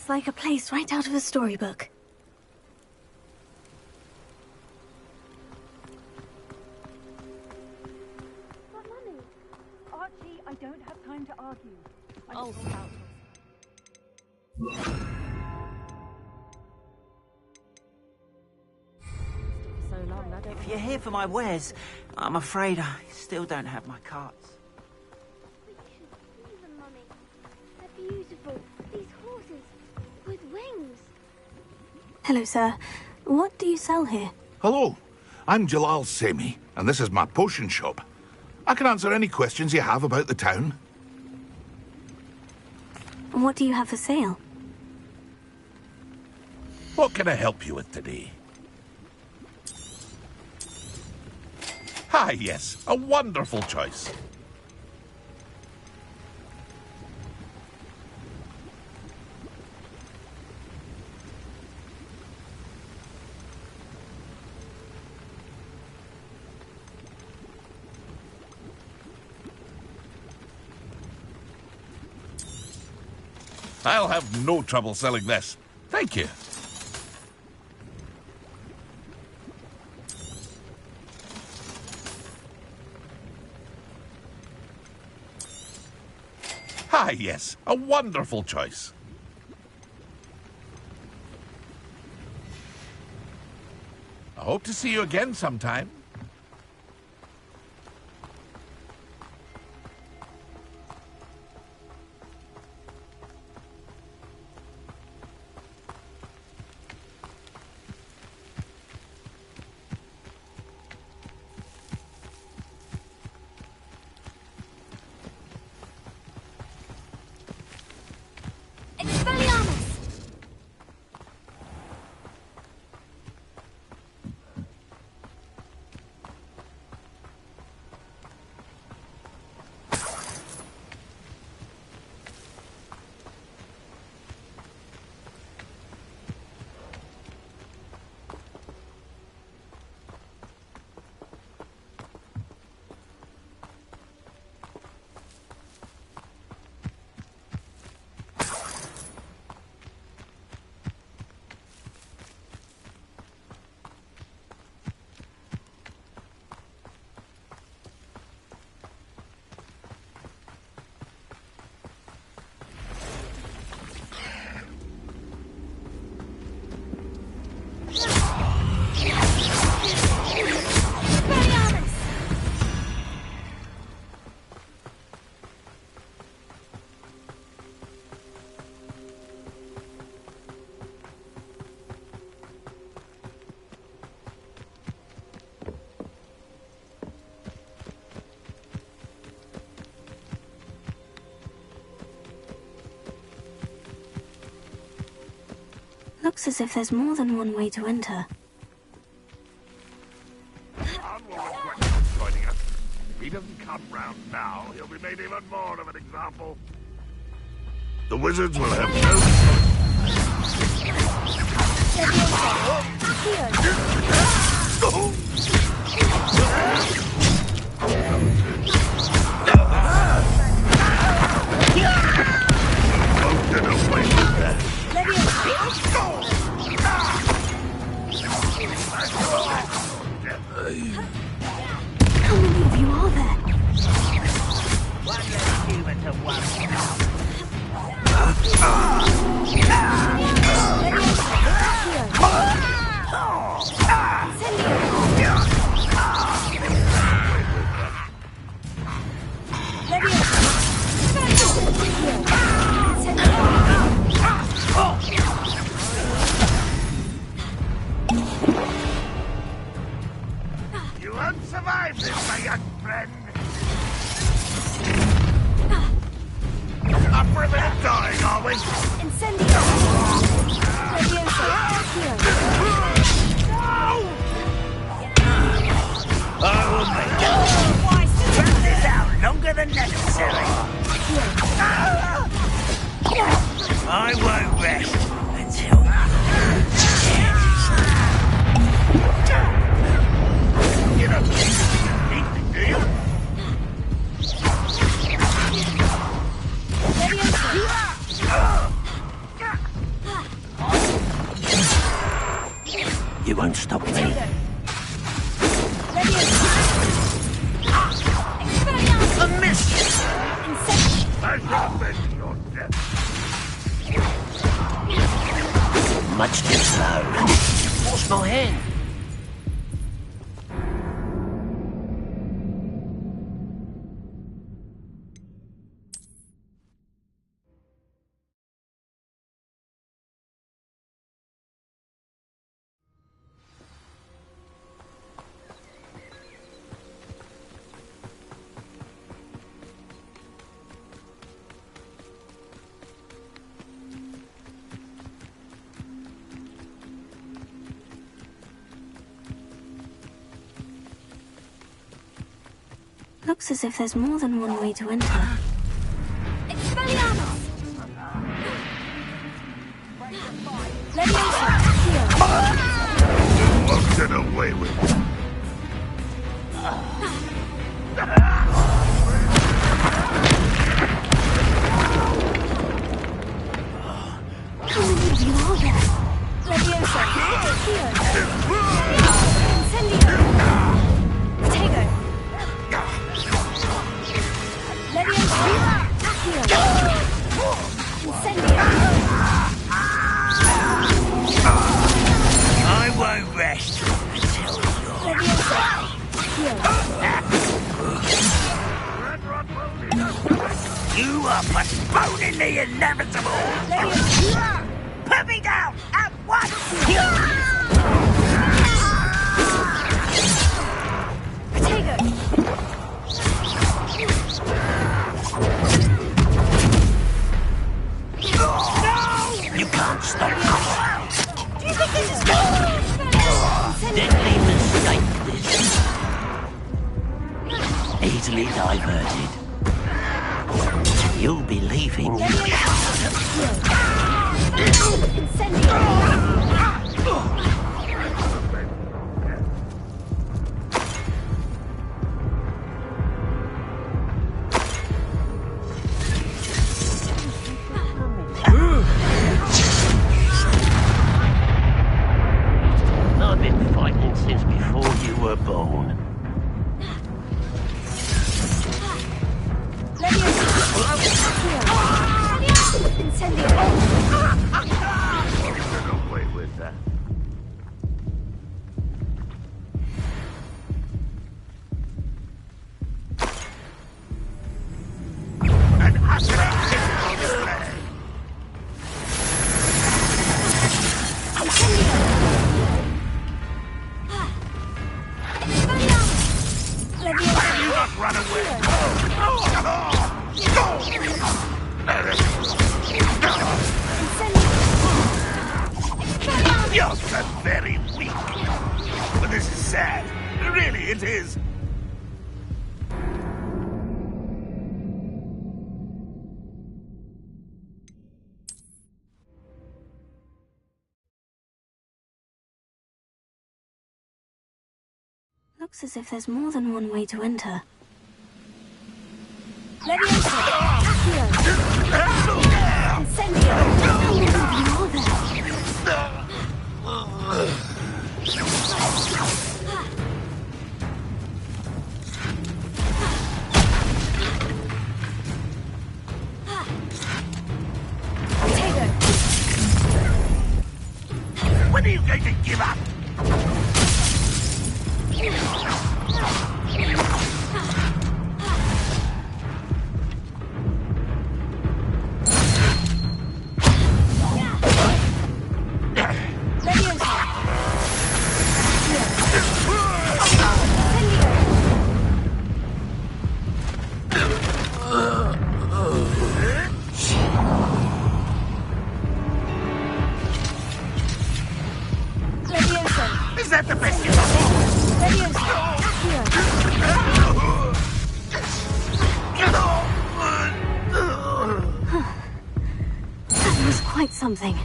It's like a place right out of a storybook. But Mummy, Archie, I don't have time to argue. Oh, so long, I don't. If you're here for my wares, I'm afraid I still don't have my carts. See them, Mummy. They're beautiful. These horses with wings. Hello, sir. What do you sell here? Hello, I'm Jalal Semi, and this is my potion shop. I can answer any questions you have about the town. What do you have for sale? What can I help you with today? Ah, yes, a wonderful choice. I'll have no trouble selling this. Thank you. Ah, yes, a wonderful choice. I hope to see you again sometime. Looks as if there's more than one way to enter. Khan will regret not joining us. If he doesn't come round now, he'll be made even more of an example. The wizards will have How many of you are there? One less human to one. You won't survive this, my young friend. Up for a bit of dying, are we? I will make it. Drag this out longer than necessary. I won't rest until You won't stop me. A miss! I should avenge your death. Much too slow. You forced my hand. Looks as if there's more than one way to enter. You won't get away with it. How many of you are there? Leviosa! Here! Incendio! Potato! Leviosa! Here! Incendio! I won't rest until you're... Leviosa! You are postponing the inevitable! Put me down at once! Potato! You can't stop us! Do you think this is good? Deadly mistake, this. Easily diverted. You'll be leaving. I've been fighting since before you were born. Get away with that. An utterly pitiful display. You must run away. You're so very weak. But this is sad. Really, it is. Looks as if there's more than one way to enter. Leviosa! Here! Incendio! How many of you are there? Potato! When are you going to give up? Is that the best you can That was quite something.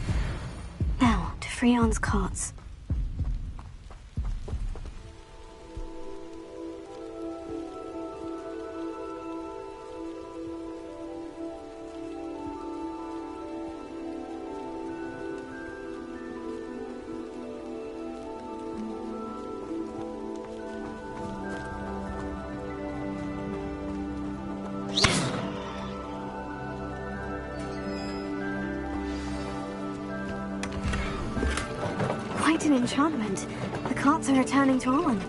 Now, to Freon's carts. an enchantment. The carts are returning to Arn.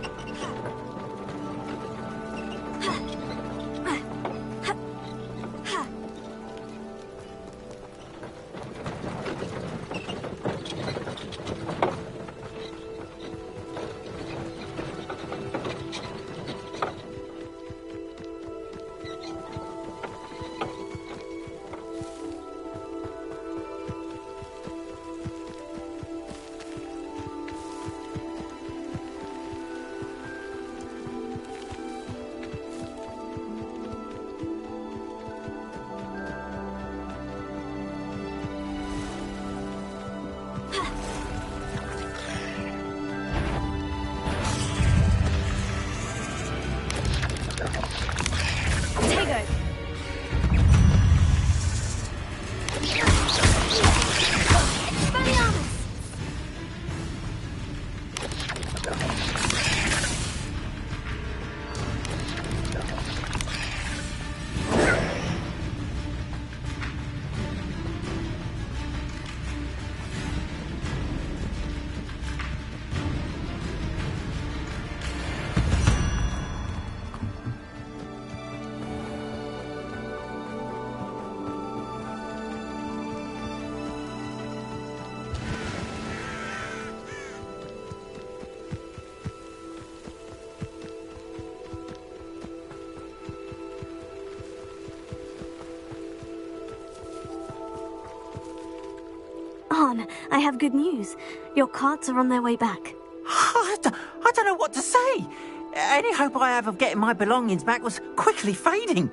Arn, I have good news. Your carts are on their way back. I don't know what to say. Any hope I have of getting my belongings back was quickly fading.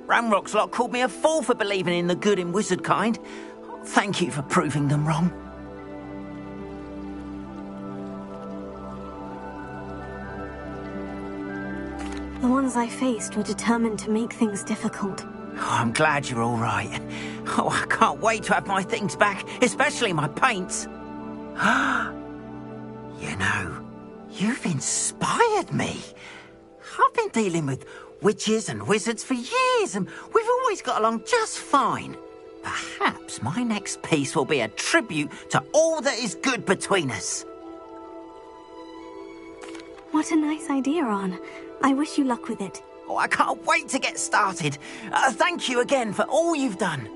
Ramrock's lot called me a fool for believing in the good in wizard kind. Thank you for proving them wrong. The ones I faced were determined to make things difficult. Oh, I'm glad you're all right. Oh, I can't wait to have my things back, especially my paints. You know, you've inspired me. I've been dealing with witches and wizards for years, and we've always got along just fine. Perhaps my next piece will be a tribute to all that is good between us. What a nice idea, Arn. I wish you luck with it. Oh, I can't wait to get started. Thank you again for all you've done.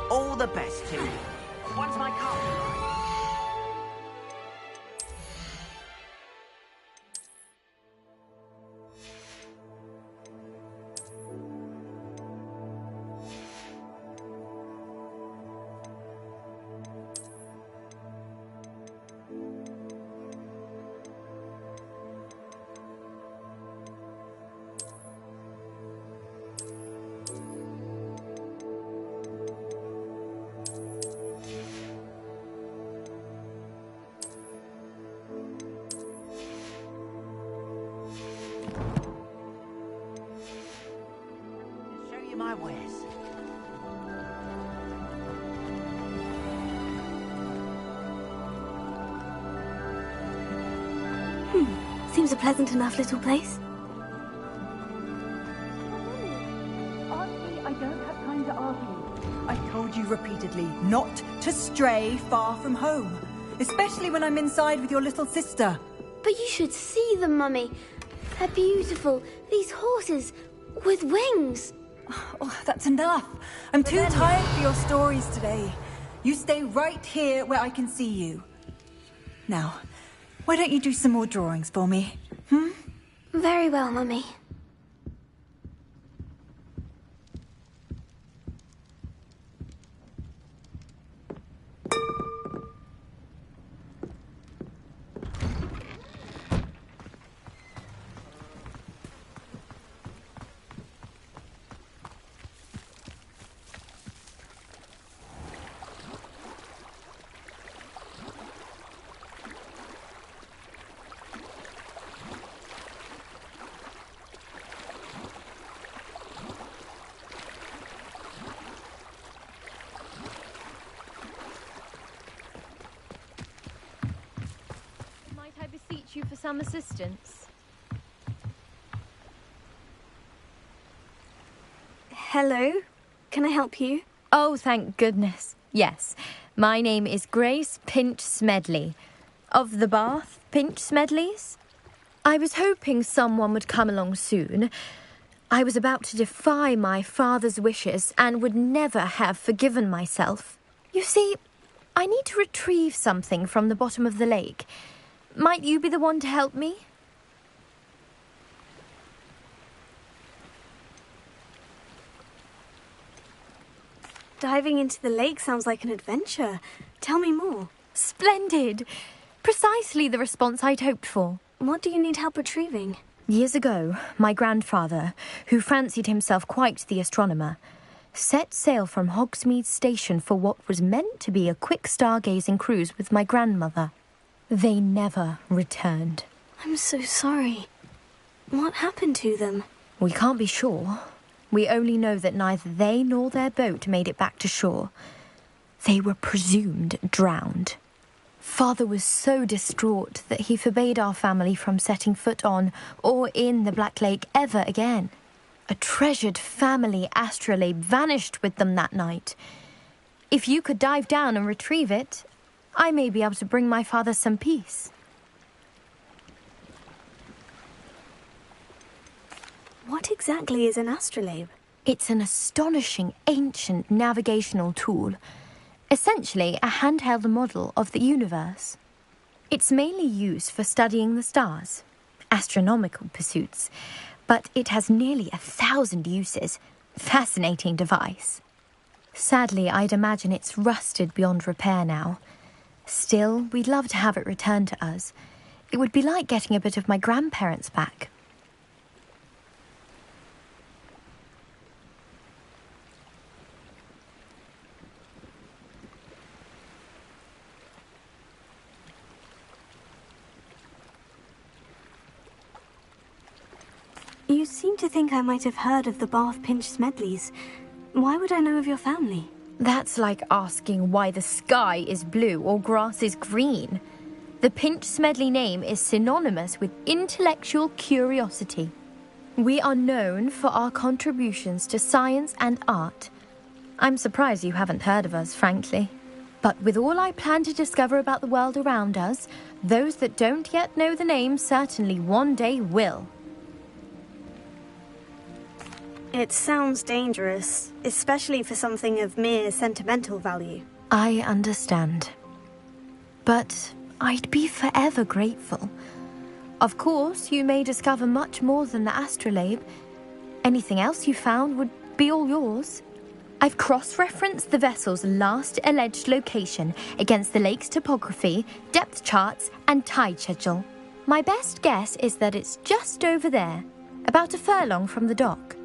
All the best to you. Once my car arrives. My wares. Seems a pleasant enough little place. Auntie, I don't have time to argue. I told you repeatedly not to stray far from home, especially when I'm inside with your little sister. But you should see them, Mummy. They're beautiful. These horses with wings. Oh, that's enough. I'm too tired for your stories today. You stay right here where I can see you. Now, why don't you do some more drawings for me? Very well, Mummy. You for some assistance. Hello? Can I help you? Oh, thank goodness. Yes. My name is Grace Pinch Smedley. Of the Bath Pinch Smedleys? I was hoping someone would come along soon. I was about to defy my father's wishes and would never have forgiven myself. You see, I need to retrieve something from the bottom of the lake. Might you be the one to help me? Diving into the lake sounds like an adventure. Tell me more. Splendid! Precisely the response I'd hoped for. What do you need help retrieving? Years ago, my grandfather, who fancied himself quite the astronomer, set sail from Hogsmeade Station for what was meant to be a quick stargazing cruise with my grandmother. They never returned. I'm so sorry. What happened to them? We can't be sure. We only know that neither they nor their boat made it back to shore. They were presumed drowned. Father was so distraught that he forbade our family from setting foot on or in the Black Lake ever again. A treasured family astrolabe vanished with them that night. If you could dive down and retrieve it, I may be able to bring my father some peace. What exactly is an astrolabe? It's an astonishing ancient navigational tool. Essentially a handheld model of the universe. It's mainly used for studying the stars, astronomical pursuits, but it has nearly 1,000 uses. Fascinating device. Sadly, I'd imagine it's rusted beyond repair now. Still, we'd love to have it returned to us. It would be like getting a bit of my grandparents back. You seem to think I might have heard of the Bath Pinch Smedleys. Why would I know of your family? That's like asking why the sky is blue or grass is green. The Pinch Smedley name is synonymous with intellectual curiosity. We are known for our contributions to science and art. I'm surprised you haven't heard of us, frankly. But with all I plan to discover about the world around us, those that don't yet know the name certainly one day will. It sounds dangerous, especially for something of mere sentimental value. I understand. But I'd be forever grateful. Of course, you may discover much more than the astrolabe. Anything else you found would be all yours. I've cross-referenced the vessel's last alleged location against the lake's topography, depth charts, and tide schedule. My best guess is that it's just over there, about a furlong from the dock.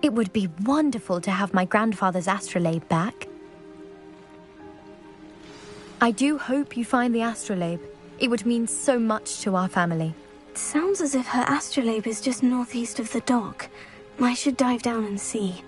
It would be wonderful to have my grandfather's astrolabe back. I do hope you find the astrolabe. It would mean so much to our family. It sounds as if her astrolabe is just northeast of the dock. I should dive down and see.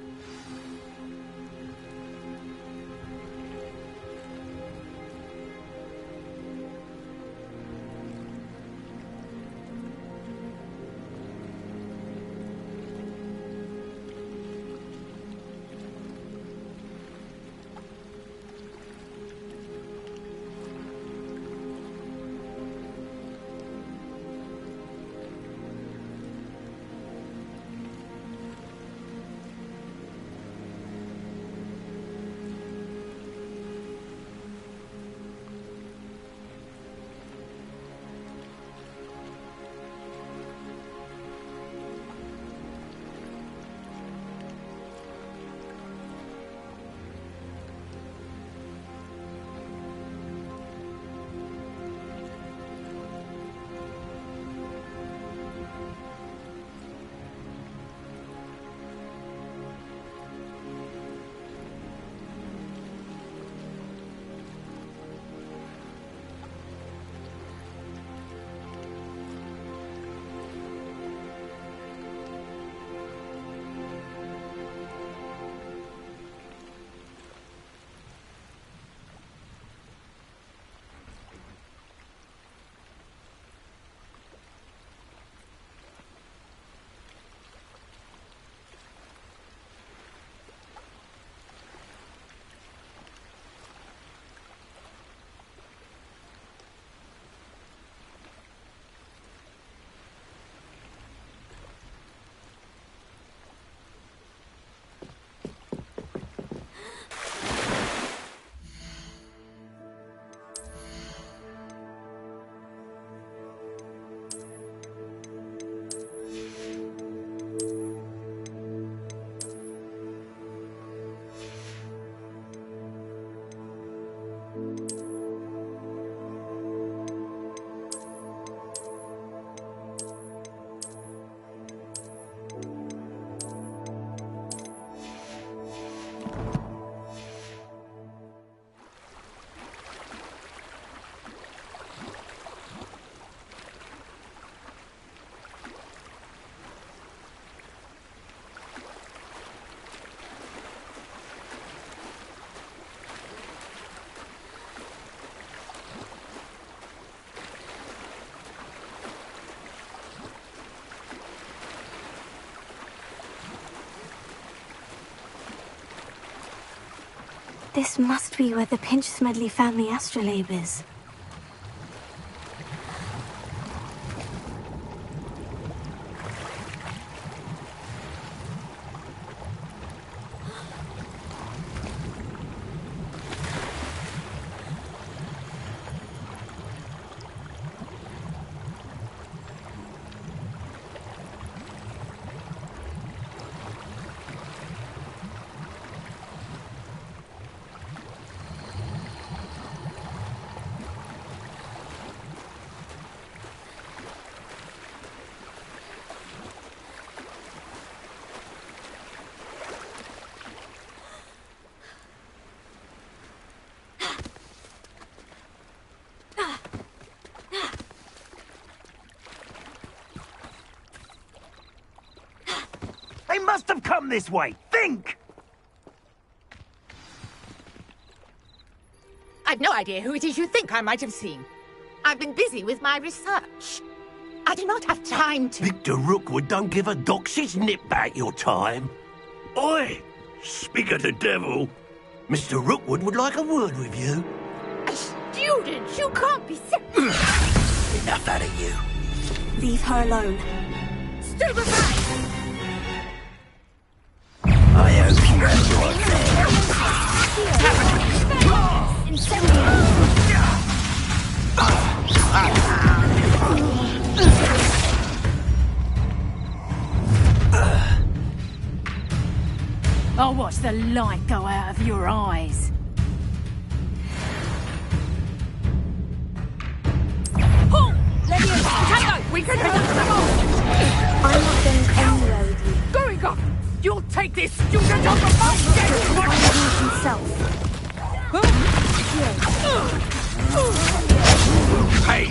This must be where the Pinch-Smedley family astrolabe is. They must have come this way. Think! I've no idea who it is you think I might have seen. I've been busy with my research. I do not have time to... Victor Rookwood don't give a doxy's nip back your time. Oi! Speak of the devil. Mr. Rookwood would like a word with you. A student? You can't be... Enough out of you. Leave her alone. Stupefy! I hope you have your I'll watch the light go out of your eyes. Pull! Let me in! Tango! We can hit them all! I'm not going anywhere with you. Going up! You'll take this student off the mountain! Himself. Hey!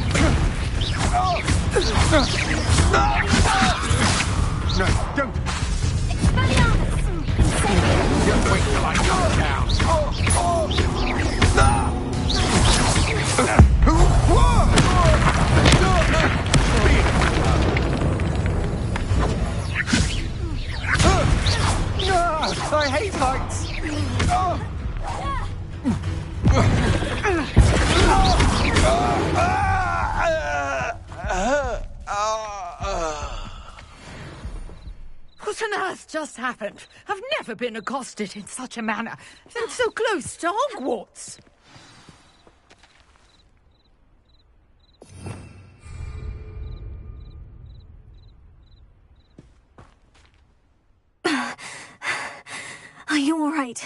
No, don't! Just wait till I come down. I hate heights. What on earth just happened? I've never been accosted in such a manner, and so close to Hogwarts. Are you all right?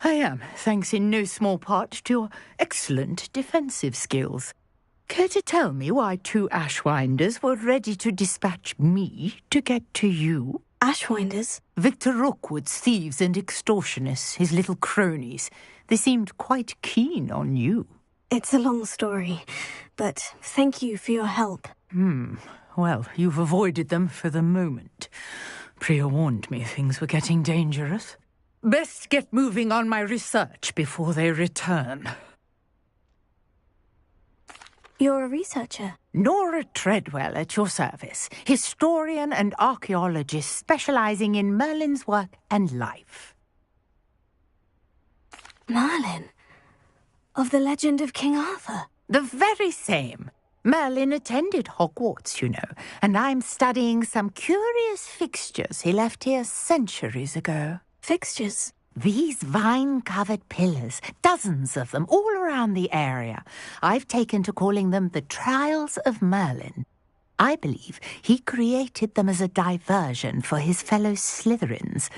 I am, thanks in no small part to your excellent defensive skills. Care to tell me why 2 Ashwinders were ready to dispatch me to get to you? Ashwinders? Victor Rookwood's thieves and extortionists, his little cronies. They seemed quite keen on you. It's a long story, but thank you for your help. Well, you've avoided them for the moment. Priya warned me things were getting dangerous. Best get moving on my research before they return. You're a researcher? Nora Treadwell at your service, historian and archaeologist specializing in Merlin's work and life. Merlin? Of the legend of King Arthur? The very same. Merlin attended Hogwarts, you know, and I'm studying some curious fixtures he left here centuries ago. Fixtures? These vine-covered pillars, dozens of them, all around the area. I've taken to calling them the Trials of Merlin. I believe he created them as a diversion for his fellow Slytherins.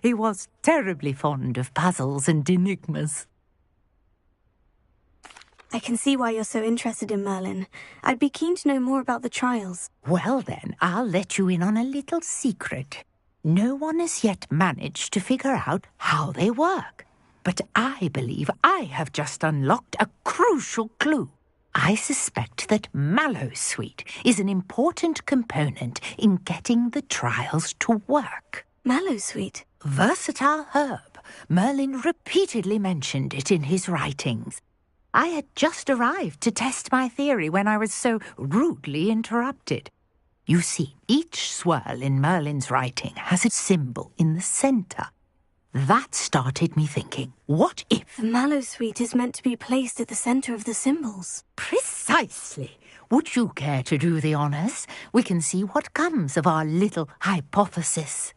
He was terribly fond of puzzles and enigmas. I can see why you're so interested in Merlin. I'd be keen to know more about the trials. Well then, I'll let you in on a little secret. No one has yet managed to figure out how they work. But I believe I have just unlocked a crucial clue. I suspect that Mallowsweet is an important component in getting the trials to work. Mallowsweet? Versatile herb. Merlin repeatedly mentioned it in his writings. I had just arrived to test my theory when I was so rudely interrupted. You see, each swirl in Merlin's writing has a symbol in the centre. That started me thinking, what if... The mallow sweet is meant to be placed at the center of the symbols. Precisely. Would you care to do the honors? We can see what comes of our little hypothesis.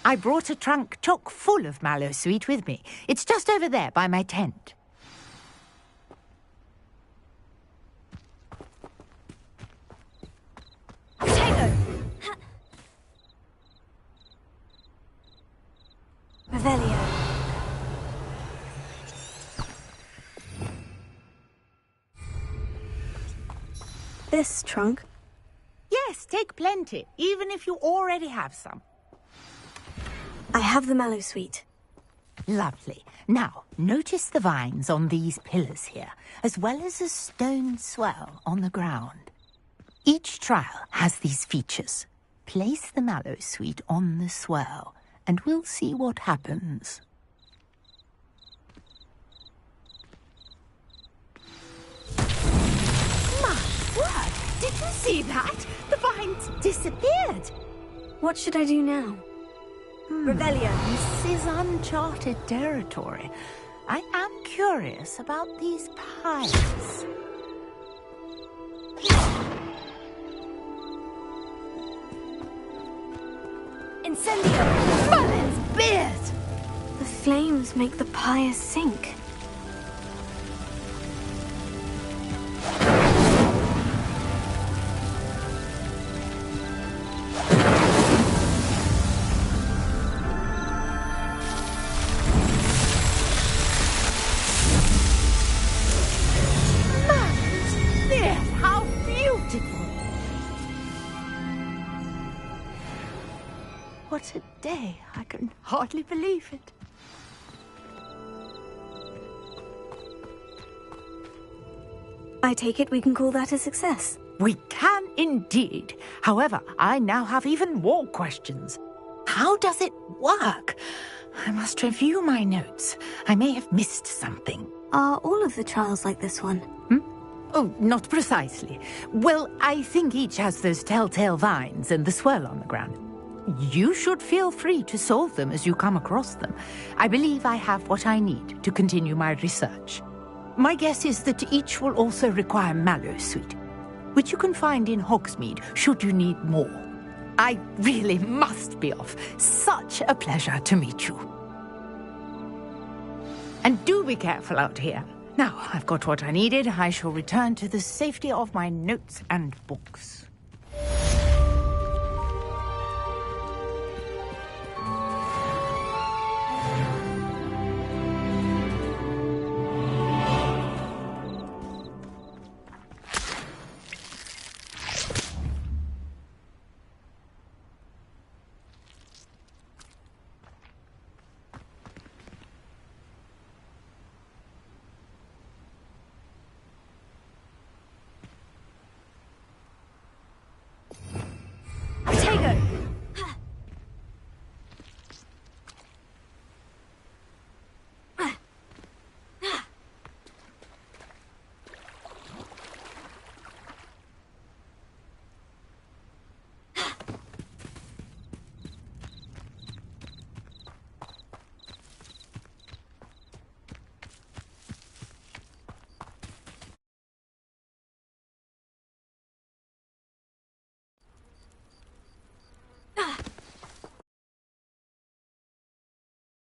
I brought a trunk chock full of mallow sweet with me. It's just over there by my tent. Potato! Revelio. This trunk? Yes, take plenty, even if you already have some. I have the mallow sweet. Lovely. Now, notice the vines on these pillars here, as well as a stone swell on the ground. Each trial has these features. Place the mallow sweet on the swell, and we'll see what happens. My word! Did you see that? The vines disappeared. What should I do now? Revelio. This is uncharted territory. I am curious about these piles. Incendio! Merlin's beard! The flames make the pyre sink. Merlin's beard! How beautiful! What a day. I can hardly believe it. I take it we can call that a success. We can indeed. However, I now have even more questions. How does it work? I must review my notes. I may have missed something. Are all of the trials like this one? Oh, not precisely. Well, I think each has those telltale vines and the swirl on the ground. You should feel free to solve them as you come across them. I believe I have what I need to continue my research. My guess is that each will also require mallow sweet, which you can find in Hogsmeade should you need more. I really must be off. Such a pleasure to meet you. And do be careful out here. Now, I've got what I needed. I shall return to the safety of my notes and books.